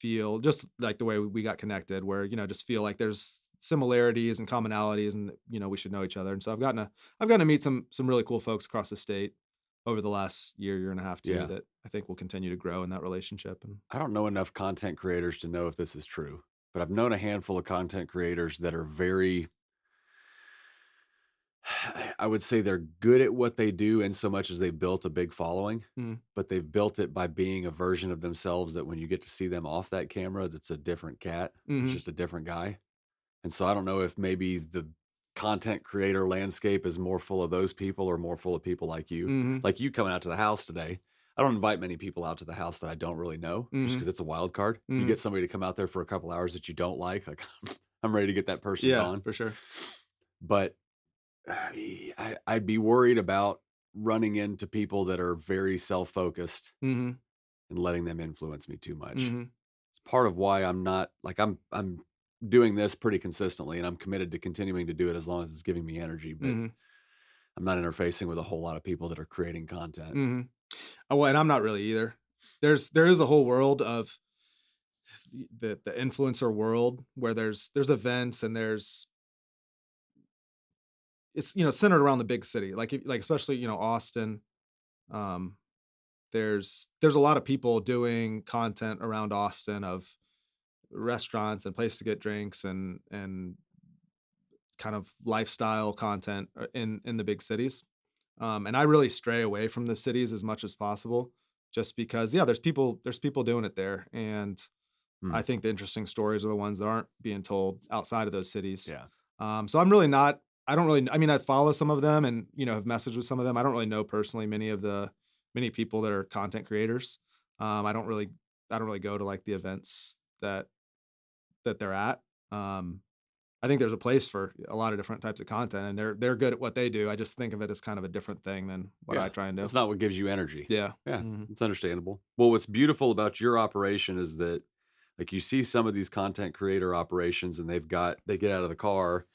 feel just like the way we got connected where, just feel like there's similarities and commonalities and, we should know each other, and so I've gotten to meet some really cool folks across the state over the last year and a half too yeah, that I think will continue to grow in that relationship and I don't know enough content creators to know if this is true, but I've known a handful of content creators that are very I would say they're good at what they do in so much as they've built a big following, mm, but they've built it by being a version of themselves that when you get to see them off that camera, that's a different cat. It's mhm, just a different guy. And so I don't know if maybe the content creator landscape is more full of those people or more full of people like you. mhm, Like you coming out to the house today. I don't invite many people out to the house that I don't really know just mhm, because it's a wild card. You mhm. get somebody to come out there for a couple hours that you don't like I'm ready to get that person Yeah, gone. for sure. But I'd be worried about running into people that are very self-focused Mhm, and letting them influence me too much. mhm, It's part of why I'm not like I'm doing this pretty consistently and I'm committed to continuing to do it as long as it's giving me energy, but mhm, I'm not interfacing with a whole lot of people that are creating content. mhm. Oh, well, and I'm not really either. There is a whole world of the influencer world where there's events and it's centered around the big city like especially Austin. um there's a lot of people doing content around Austin of restaurants and places to get drinks and kind of lifestyle content in the big cities. And I really stray away from the cities as much as possible just because yeah there's people doing it there, and Hmm. I think the interesting stories are the ones that aren't being told outside of those cities. Yeah. So I'm really not. I don't really. I mean, I follow some of them and have messaged with some of them. I don't really know personally many people that are content creators. I don't really. I don't really go to like the events that they're at. Um, I think there's a place for a lot of different types of content, and they're good at what they do. I just think of it as kind of a different thing than what I Yeah. try and do. That's not what gives you energy. Yeah. Yeah. Mhm. It's understandable. Well, what's beautiful about your operation is that like you see some of these content creator operations and they get out of the car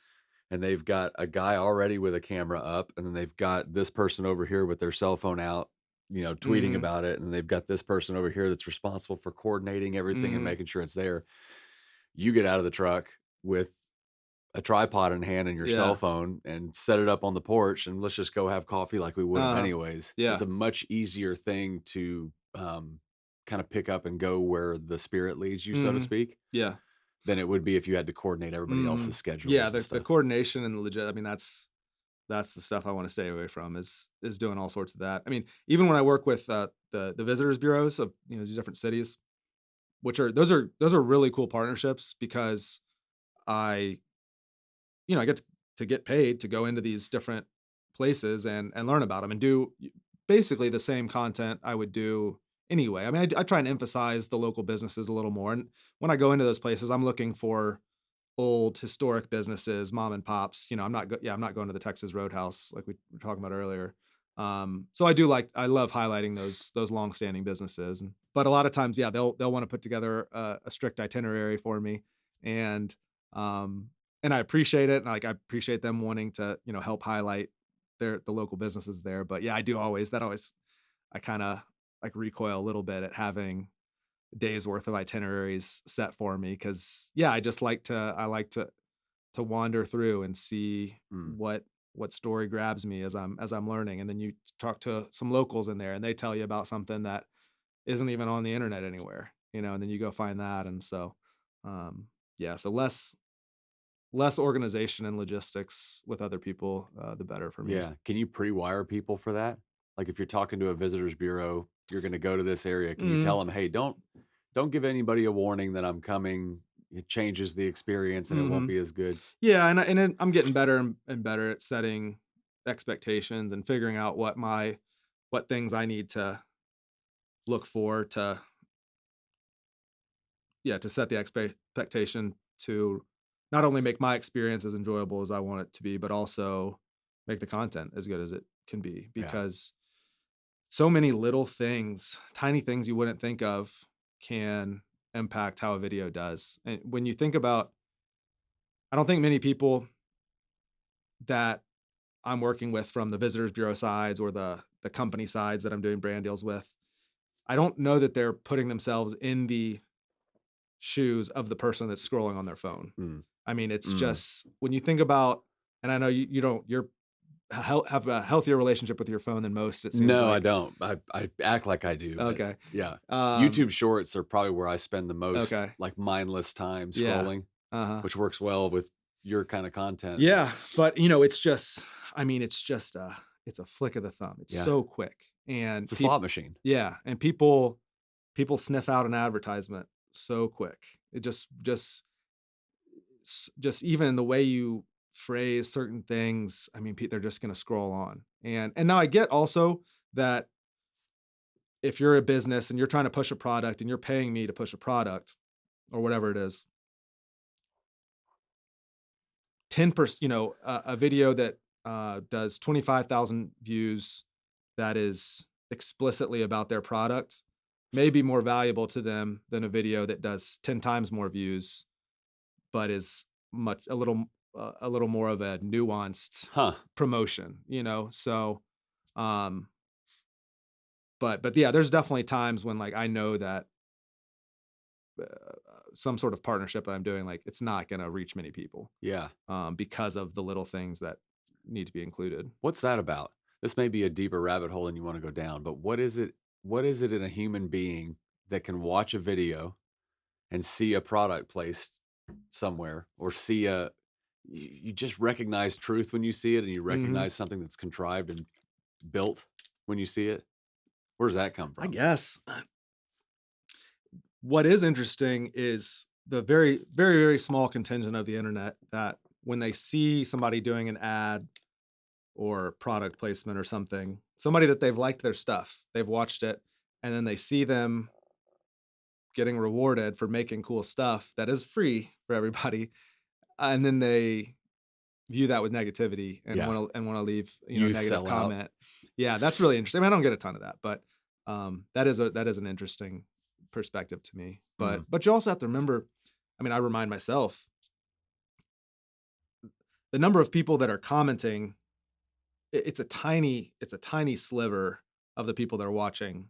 and they've got a guy already with a camera up, and then they've got this person over here with their cell phone out, tweeting Mhm. about it, and they've got this person over here that's responsible for coordinating everything and Mhm. making sure it's there. You get out of the truck with a tripod in hand and your cell Yeah. phone and set it up on the porch, and let's just go have coffee like we would have Uh-huh. anyways. It's Yeah. a much easier thing to kind of pick up and go where the spirit leads you, so to Mhm. speak, Yeah. than it would be if you had to coordinate everybody else's Mhm. Yeah, schedules and the stuff. coordination and the legit I mean, that's the stuff I wanna stay away from is doing all sorts of that. I mean, even when I work with, the visitors bureaus of, these different cities, which those are really cool partnerships because I I get to get paid to go into these different places and learn about them and do basically the same content I would do anyway. I mean, I try and emphasize the local businesses a little more, and when I go into those places, I'm looking for old historic businesses, mom and pops. I'm not going to the Texas Roadhouse like we were talking about earlier. So I love highlighting those long-standing businesses, but a lot of times, yeah, they'll want to put together a strict itinerary for me, and um, and I appreciate it, and like I appreciate them wanting to help highlight the local businesses there. But yeah, I kind of like recoil a little bit at having days worth of itineraries set for me because yeah, I like to to wander through and see Mm. what story grabs me as I'm learning. And then you talk to some locals in there and they tell you about something that isn't even on the internet anywhere, and then you go find that. And so, yeah, so less organization and logistics with other people, the better for me. Yeah. Can you pre-wire people for that? Like if you're talking to a visitors bureau, you're going to go to this area. Can you Mm, tell them, hey, don't give anybody a warning that I'm coming. It changes the experience and it won't hmm be as good. Yeah, I'm getting better and better at setting expectations and figuring out what things I need to look for to, yeah, to set the expectation to not only make my experience as enjoyable as I want it to be, but also make the content as good as it can be. Yeah. Because so many little things, tiny things you wouldn't think of, can impact how a video does. And when you think about, I don't think many people that I'm working with from the visitors bureau sides or the company sides that I'm doing brand deals with, I don't know that they're putting themselves in the shoes of the person that's scrolling on their phone. Mm. I mean, it's Mm. just when you think about, and I know you don't, have a healthier relationship with your phone than most. It seems No, I like. don't. I act like I do, but Okay. yeah. Um. YouTube Shorts are probably where I spend the most Okay. like mindless time Yeah. scrolling, Uh huh. which works well with your kind of content. Yeah, but it's just, I mean, it's a flick of the thumb. It's Yeah. so quick, and It's a slot machine. yeah, and people sniff out an advertisement so quick. It just even the way you phrase certain things. I mean, they're just going to scroll on, and now I get also that if you're a business and you're trying to push a product and you're paying me to push a product or whatever it is, 10%, a video that does 25,000 views that is explicitly about their product may be more valuable to them than a video that does 10 times more views but is a little more of a nuanced Huh. promotion, so um but yeah, there's definitely times when, like, I know that uh, some sort of partnership that I'm doing, like, it's not going to reach many people, Yeah. because of the little things that need to be included. What's that about? This may be a deeper rabbit hole than you want to go down, but what is it in a human being that can watch a video and see a product placed somewhere or see you just recognize truth when you see it and you hmm recognize something that's contrived and built when you see it? Where does that come I from? guess what is interesting is the very, very, very small contingent of the internet that when they see somebody doing an ad or product placement or something, somebody that they've liked their stuff, they've watched it, and then they see them getting rewarded for making cool stuff that is free for everybody, and then they view that with negativity and Yeah. want to leave, You negative sell out. comment. Yeah, that's really interesting. I mean, I don't get a ton of that, but that is an interesting perspective to me. Mm. But you also have to remember, I mean, I remind myself the number of people that are commenting, it's a tiny sliver of the people that are watching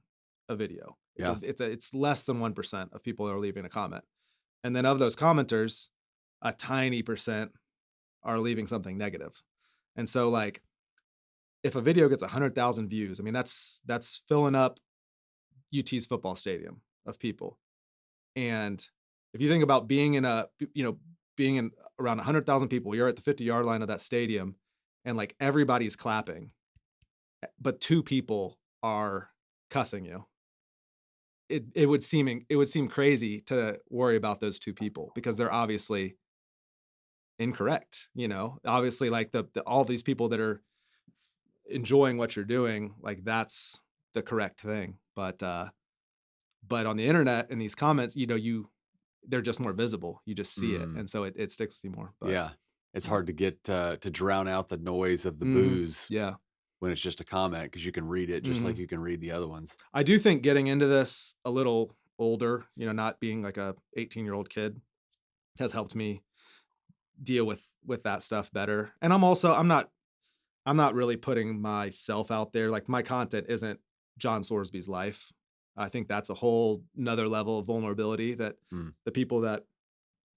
a video. Yeah. It's less than 1% of people that are leaving a comment. And then of those commenters, a tiny percent are leaving something negative. And so, like, if a video gets 100,000 views, I mean, that's filling up UT's football stadium of people. And if you think about being in around 100,000 people, you're at the 50-yard line of that stadium, and, like, everybody's clapping, but two people are cussing you. It would seem crazy to worry about those two people because they're obviously incorrect. Obviously, like, the all these people that are enjoying what you're doing, like, that's the correct thing. But on the internet in these comments, they're just more visible. You just see it, Mm. and so it sticks with you more. But Yeah. It's yeah. hard to get to drown out the noise of the Mhm. booze Yeah. when it's just a comment because you can read it just like Mhm. you can read the other ones. I do think getting into this a little older, not being like a 18-year-old kid, has helped me deal with that stuff better. And I'm not really putting myself out there. Like, my content isn't John Sorsby's life. I think that's a whole another level of vulnerability that Mm. the people that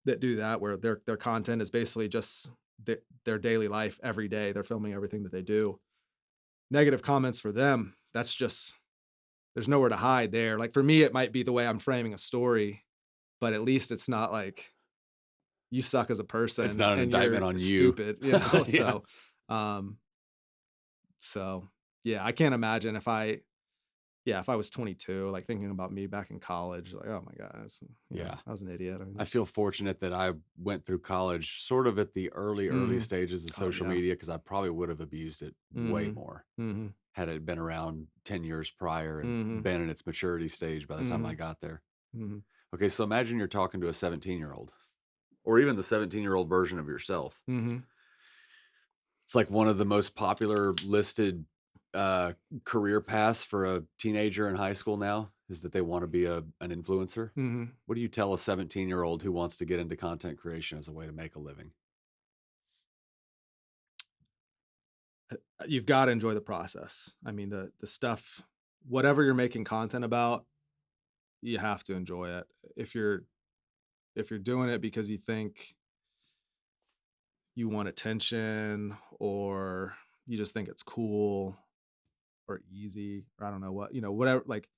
that do that, where their content is basically just their daily life every day. They're filming everything that they do. Negative comments for them, that's just there's nowhere to hide there. Like for me, it might be the way I'm framing a story, but at least it's not like you suck as a It's person not an and you're indictment on you. stupid, you know? Yeah. Um, so yeah, I can't imagine if I was 22, like thinking about me back in college, like, oh my God, Yeah. I was an idiot. I mean, I feel fortunate that I went through college sort of at the early mhm. stages of Oh social yeah. media because I probably would have abused it way Mhm. more Mhm. had it been around 10 years prior and Mhm. been in its maturity stage by the time I Mhm. got there. Mhm. Okay, so imagine you're talking to a 17-year-old or even the 17-year-old version of yourself. Mhm. It's like one of the most popular listed uh, career paths for a teenager in high school now is that they want to be an influencer. Mhm. What do you tell a 17-year-old who wants to get into content creation as a way to make a living? You've got to enjoy the process. I mean, the stuff, whatever you're making content about, you have to enjoy it. If you're if you're doing it because you think you want attention or you just think it's cool or easy or I don't know what, whatever, like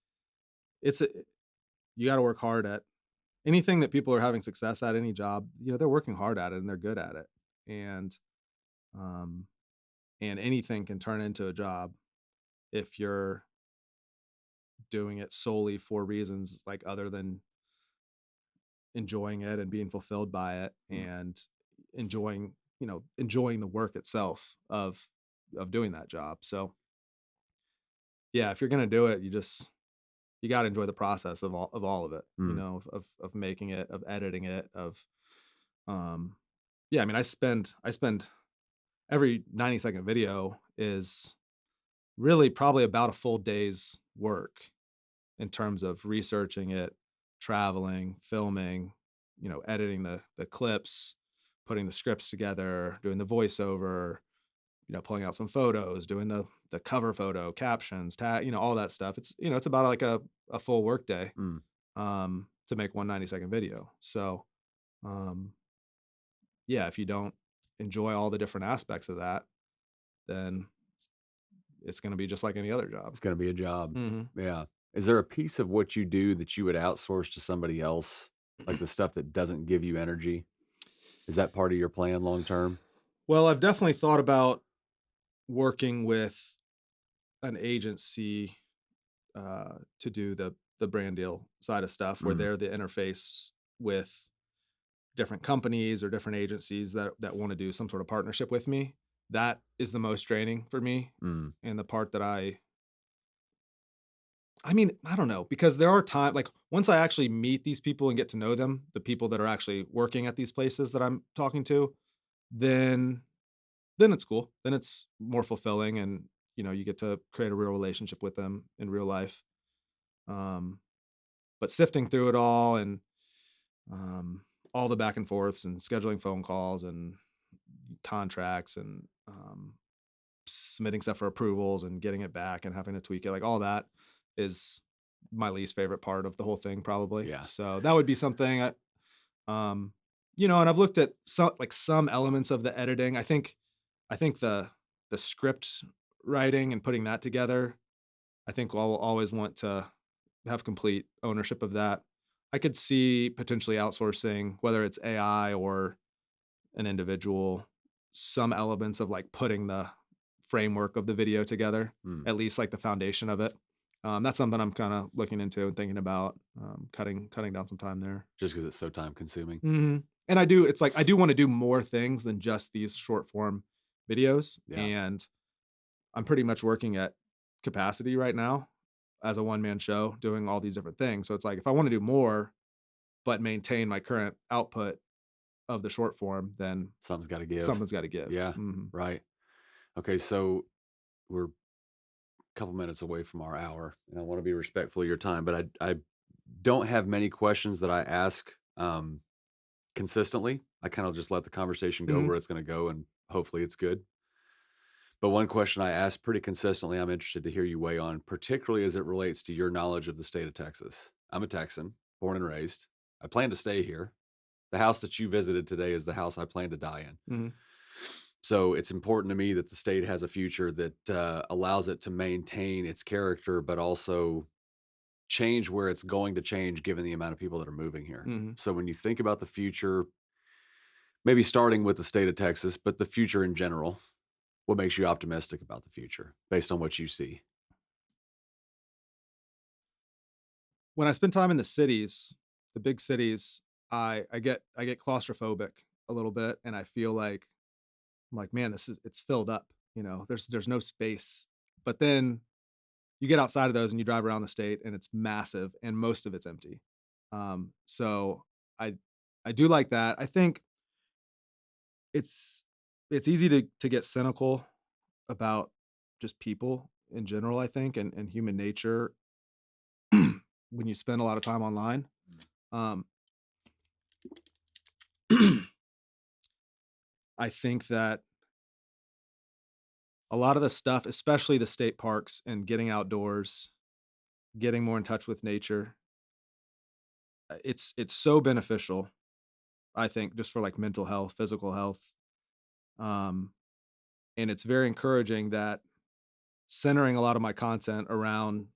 it's a, you got to work hard at anything that people are having success at, any job, they're working hard at it and they're good at it. And um and anything can turn into a job if you're doing it solely for reasons like other than enjoying it and being fulfilled by it Mm, and enjoying the work itself of doing that job. So yeah, if you're gonna do it, you got to enjoy the process of all of it. mm, Of making it, of editing it, of um, yeah. I mean, I spend every 90-second video is really probably about a full day's work in terms of researching it, traveling, filming, editing the clips, putting the scripts together, doing the voiceover, pulling out some photos, doing the cover photo, captions, tag, all that stuff. It's about like a full work day mm. to make one 90-second video. So um yeah, if you don't enjoy all the different aspects of that, then it's going to be just like any other job. It's going to be a job. Hmm. Yeah. Is there a piece of what you do that you would outsource to somebody else? Like the stuff that doesn't give you energy? Is that part of your plan long term? Well, I've definitely thought about working with an agency to do the brand deal side of stuff, where Mm, they're the interface with different companies or different agencies that want to do some sort of partnership with me. That is the most draining for me, mm, and the part that I mean, I don't know, because there are times like once I actually meet these people and get to know them, the people that are actually working at these places that I'm talking to, then it's cool. Then it's more fulfilling and you get to create a real relationship with them in real life. Um, but sifting through it all and um, all the back and forths and scheduling phone calls and contracts and submitting stuff for approvals and getting it back and having to tweak it, like all that is my least favorite part of the whole thing, probably. yeah. So that would be something um, and I've looked at some elements of the editing. I think the script writing and putting that together, I think I'll always want to have complete ownership of that. I could see potentially outsourcing, whether it's AI or an individual, some elements of like putting the framework of the video together, Mm. at least like the foundation of it. That's something I'm kind of looking into and thinking about, cutting down some time there. Just because it's so time consuming. And it's like I do want to do more things than just these short form videos, Yeah. and I'm pretty much working at capacity right now as a one man show, doing all these different things. So it's like if I want to do more, but maintain my current output of the short form, then Something's got to give. something's got to give. Yeah. Mhm. Right. Okay. So we're a couple minutes away from our hour, and I want to be respectful of your time, but I don't have many questions that I ask consistently. I kind of just let the conversation go Mhm. where it's going to go, and hopefully it's good. But one question I ask pretty consistently, I'm interested to hear you weigh on, particularly as it relates to your knowledge of the state of Texas. I'm a Texan, born and raised. I plan to stay here. The house that you visited today is the house I plan to die in. Mhm. So it's important to me that the state has a future that allows it to maintain its character, but also change where it's going to change given the amount of people that are moving here. Mhm. So when you think about the future, maybe starting with the state of Texas, but the future in general, what makes you optimistic about the future based on what you see? When I spend time in the cities, the big cities, I get claustrophobic a little bit, and I feel like I'm like, "Man, it's filled up," there's no space. But then you get outside of those and you drive around the state and it's massive and most of it's empty. So I I do like that. I think it's it's easy to get cynical about just people in general, I think, and human nature when you spend a lot of time online. Um, I think that a lot of the stuff, especially the state parks and getting outdoors, getting more in touch with nature, it's so beneficial, I think, just for like mental health, physical health. Um, and it's very encouraging that centering a lot of my content around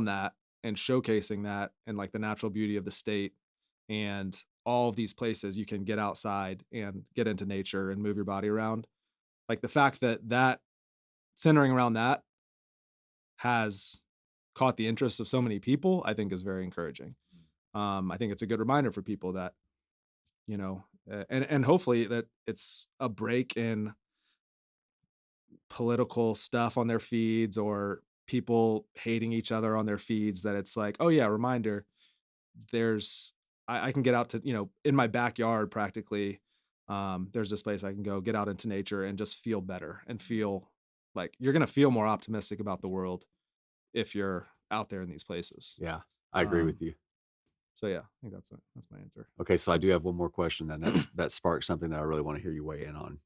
that and showcasing that and like the natural beauty of the state and all of these places you can get outside and get into nature and move your body around. Like the fact that centering around that has caught the interest of so many people, I think is very encouraging. I think it's a good reminder for people that, and hopefully that it's a break in political stuff on their feeds or people hating each other on their feeds, that it's like, oh yeah, reminder, there's I can get out to, in my backyard practically. There's this place I can go get out into nature and just feel better and feel like you're gonna feel more optimistic about the world if you're out there in these places. Yeah, I agree Um, with you. so yeah, I think that's my answer. Okay, so I do have one more question then. That sparks something that I really want to hear you weigh in on.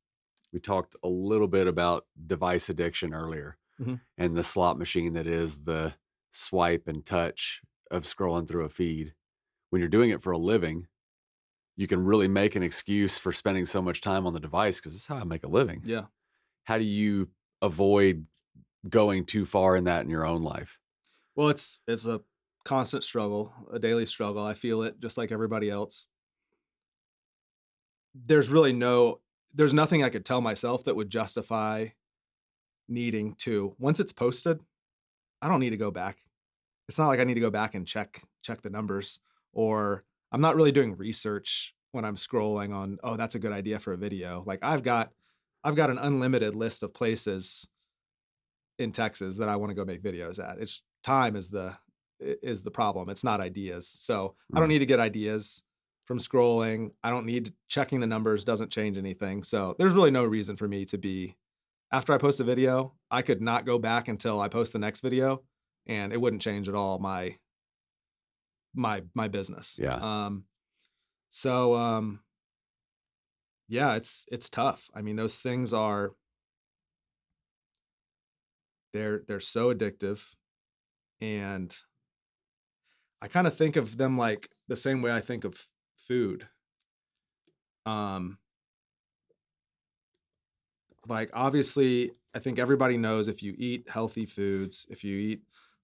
We talked a little bit about device addiction earlier Mhm. and the slot machine that is the swipe and touch of scrolling through a feed. When you're doing it for a living, you can really make an excuse for spending so much time on the device because this is how I make a living. Yeah. How do you avoid going too far in that in your own life? Well, it's a constant struggle, a daily struggle. I feel it just like everybody else. There's really there's nothing I could tell myself that would justify needing to. Once it's posted, I don't need to go back. It's not like I need to go back and check the numbers, or I'm not really doing research when I'm scrolling on, oh, that's a good idea for a video. Like I've got an unlimited list of places in Texas that I want to go make videos at. It's time is the problem. It's not ideas. So I don't Mm, need to get ideas from scrolling. I don't need checking the numbers doesn't change anything. So there's really no reason for me to be after I post a video, I could not go back until I post the next video and it wouldn't change at all my business. yeah, So yeah, it's tough. I mean, those things are they're so addictive, and I kind of think of them like the same way I think of food. Um, like obviously, I think everybody knows if you eat healthy foods, if you eat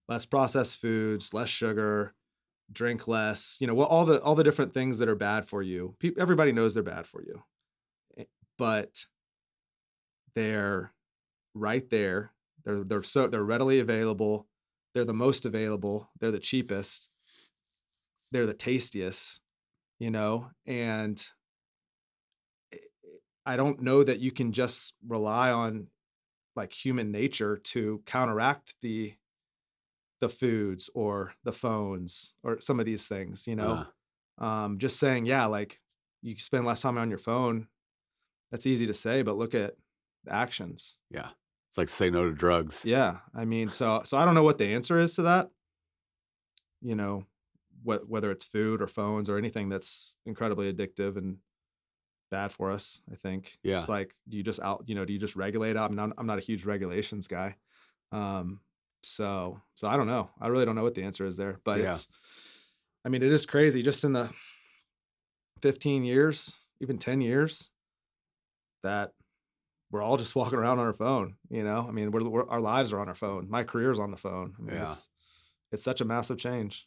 less processed foods, less sugar, drink less, what all the different things that are bad for you. Everybody knows they're bad for you, but they're right there. They're readily available. They're the most available. They're the cheapest. They're the tastiest, and I don't know that you can just rely on like human nature to counteract the foods or the phones or some of these things, uh, just saying, yeah, like you spend less time on your phone. That's easy to say, but look at the actions. yeah. It's like say no to drugs. Yeah. I mean, so I don't know what the answer is to that, you know, whether it's food or phones or anything that's incredibly addictive and bad for us. I think it's Yeah, like, do you just regulate? I'm not a huge regulations guy. Um, so I don't know. I really don't know what the answer is there, but yeah, I mean, it is crazy just in the 15 years, even 10 years, that we're all just walking around on our phone, you know? I mean, our lives are on our phone. My career's on the phone. I mean, Yeah. it's such a massive change.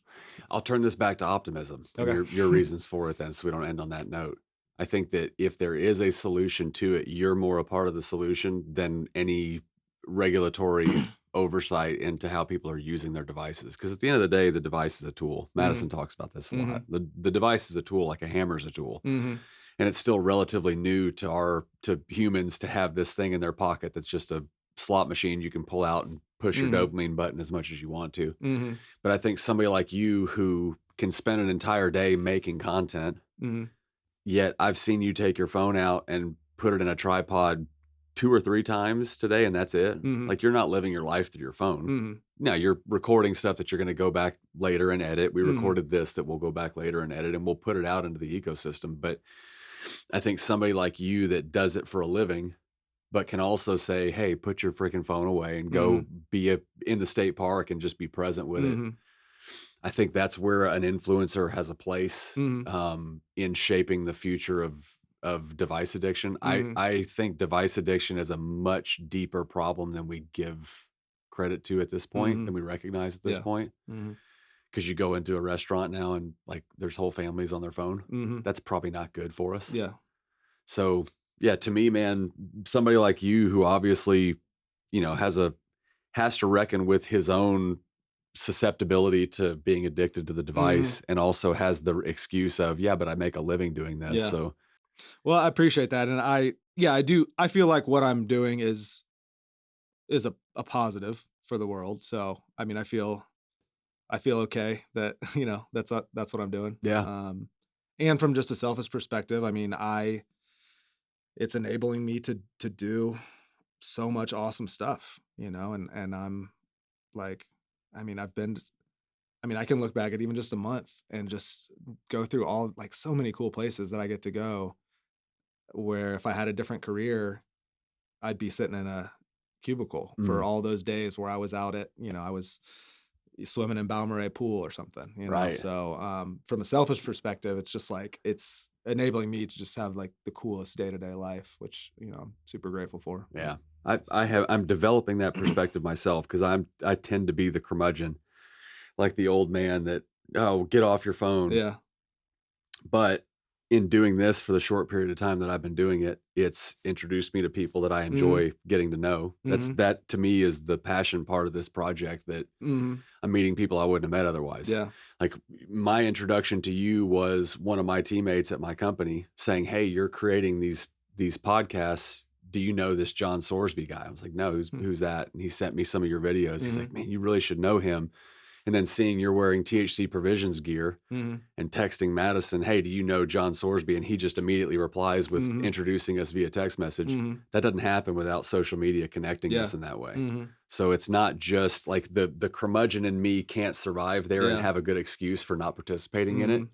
I'll turn this back to optimism and Okay. your reasons for it then, so we don't end on that note. I think that if there is a solution to it, you're more a part of the solution than any regulatory oversight into how people are using their devices. Because at the end of the day, the device is a tool. Madison talks about this a lot. The device is a tool, like a hammer is a tool. Mm-hmm. And it's still relatively new to humans to have this thing in their pocket that's just a slot machine you can pull out and push your dopamine button as much as you want to. Mm-hmm. But I think somebody like you who can spend an entire day making content, yet I've seen you take your phone out and put it in a tripod 2 or 3 times today, and that's it. Like, you're not living your life through your phone. Now you're recording stuff that you're going to go back later and edit. We recorded this that we'll go back later and edit, and we'll put it out into the ecosystem. But I think somebody like you that does it for a living, but can also say, hey, put your freaking phone away and go be in the state park and just be present with it. I think that's where an influencer has a place in shaping the future of device addiction. I think device addiction is a much deeper problem than we give credit to at this point, than we recognize at this point. Because you go into a restaurant now and like there's whole families on their phone. That's probably not good for us. Yeah. So yeah, to me, man, somebody like you who obviously, you know, has to reckon with his own susceptibility to being addicted to the device and also has the excuse of, yeah, but I make a living doing this. Yeah. So, well, I appreciate that. And I do. I feel like what I'm doing is a positive for the world. So, I mean, I feel okay that, you know, that's what I'm doing. yeah. And from just a selfish perspective, I mean, it's enabling me to do so much awesome stuff, you know, and I'm like, I mean, I can look back at even just a month and just go through all like so many cool places that I get to go where if I had a different career, I'd be sitting in a cubicle for all those days where I was out at, you know, I was swimming in Balmoral pool or something, you know? Right. So, from a selfish perspective, it's just like, it's enabling me to just have like the coolest day-to-day life, which, you know, I'm super grateful for. Yeah. I'm developing that perspective myself because I tend to be the curmudgeon, like the old man that, oh, get off your phone. Yeah. But in doing this for the short period of time that I've been doing it, it's introduced me to people that I enjoy getting to know. That to me is the passion part of this project, that I'm meeting people I wouldn't have met otherwise. Yeah. Like my introduction to you was one of my teammates at my company saying, hey, you're creating these podcasts. Do you know this John Sorsby guy? I was like, no, who's that? And he sent me some of your videos. He's like, man, you really should know him. And then seeing you're wearing THC Provisions gear and texting Madison, hey, do you know John Sorsby? And he just immediately replies with introducing us via text message. That doesn't happen without social media connecting us in that way. So it's not just like the curmudgeon in me can't survive there and have a good excuse for not participating in it.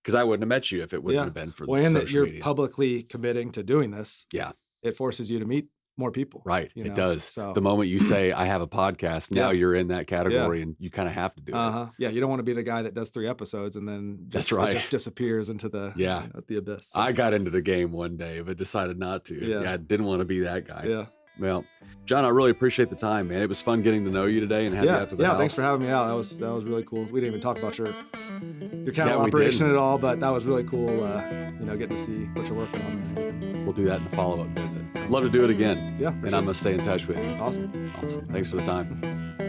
Because I wouldn't have met you if it wouldn't have been for and that you're media. Publicly committing to doing this. Yeah. It forces you to meet more people. Right. You It know? does. So, the moment you say, I have a podcast, now you're in that category and you kind of have to do it. Yeah. You don't want to be the guy that does 3 episodes and then That's right. It just disappears into the, you know, the abyss. So. I got into the game one day, but decided not to. Yeah. I didn't want to be that guy. Yeah. Well, John, I really appreciate the time, man. It was fun getting to know you today and have you out to the house. Thanks for having me out. That was really cool. We didn't even talk about your cattle operation at all, but that was really cool. You know, getting to see what you're working on. We'll do that in a follow-up visit. Love to do it again. Yeah, and I'm gonna stay in touch with you. Awesome. Thanks for the time.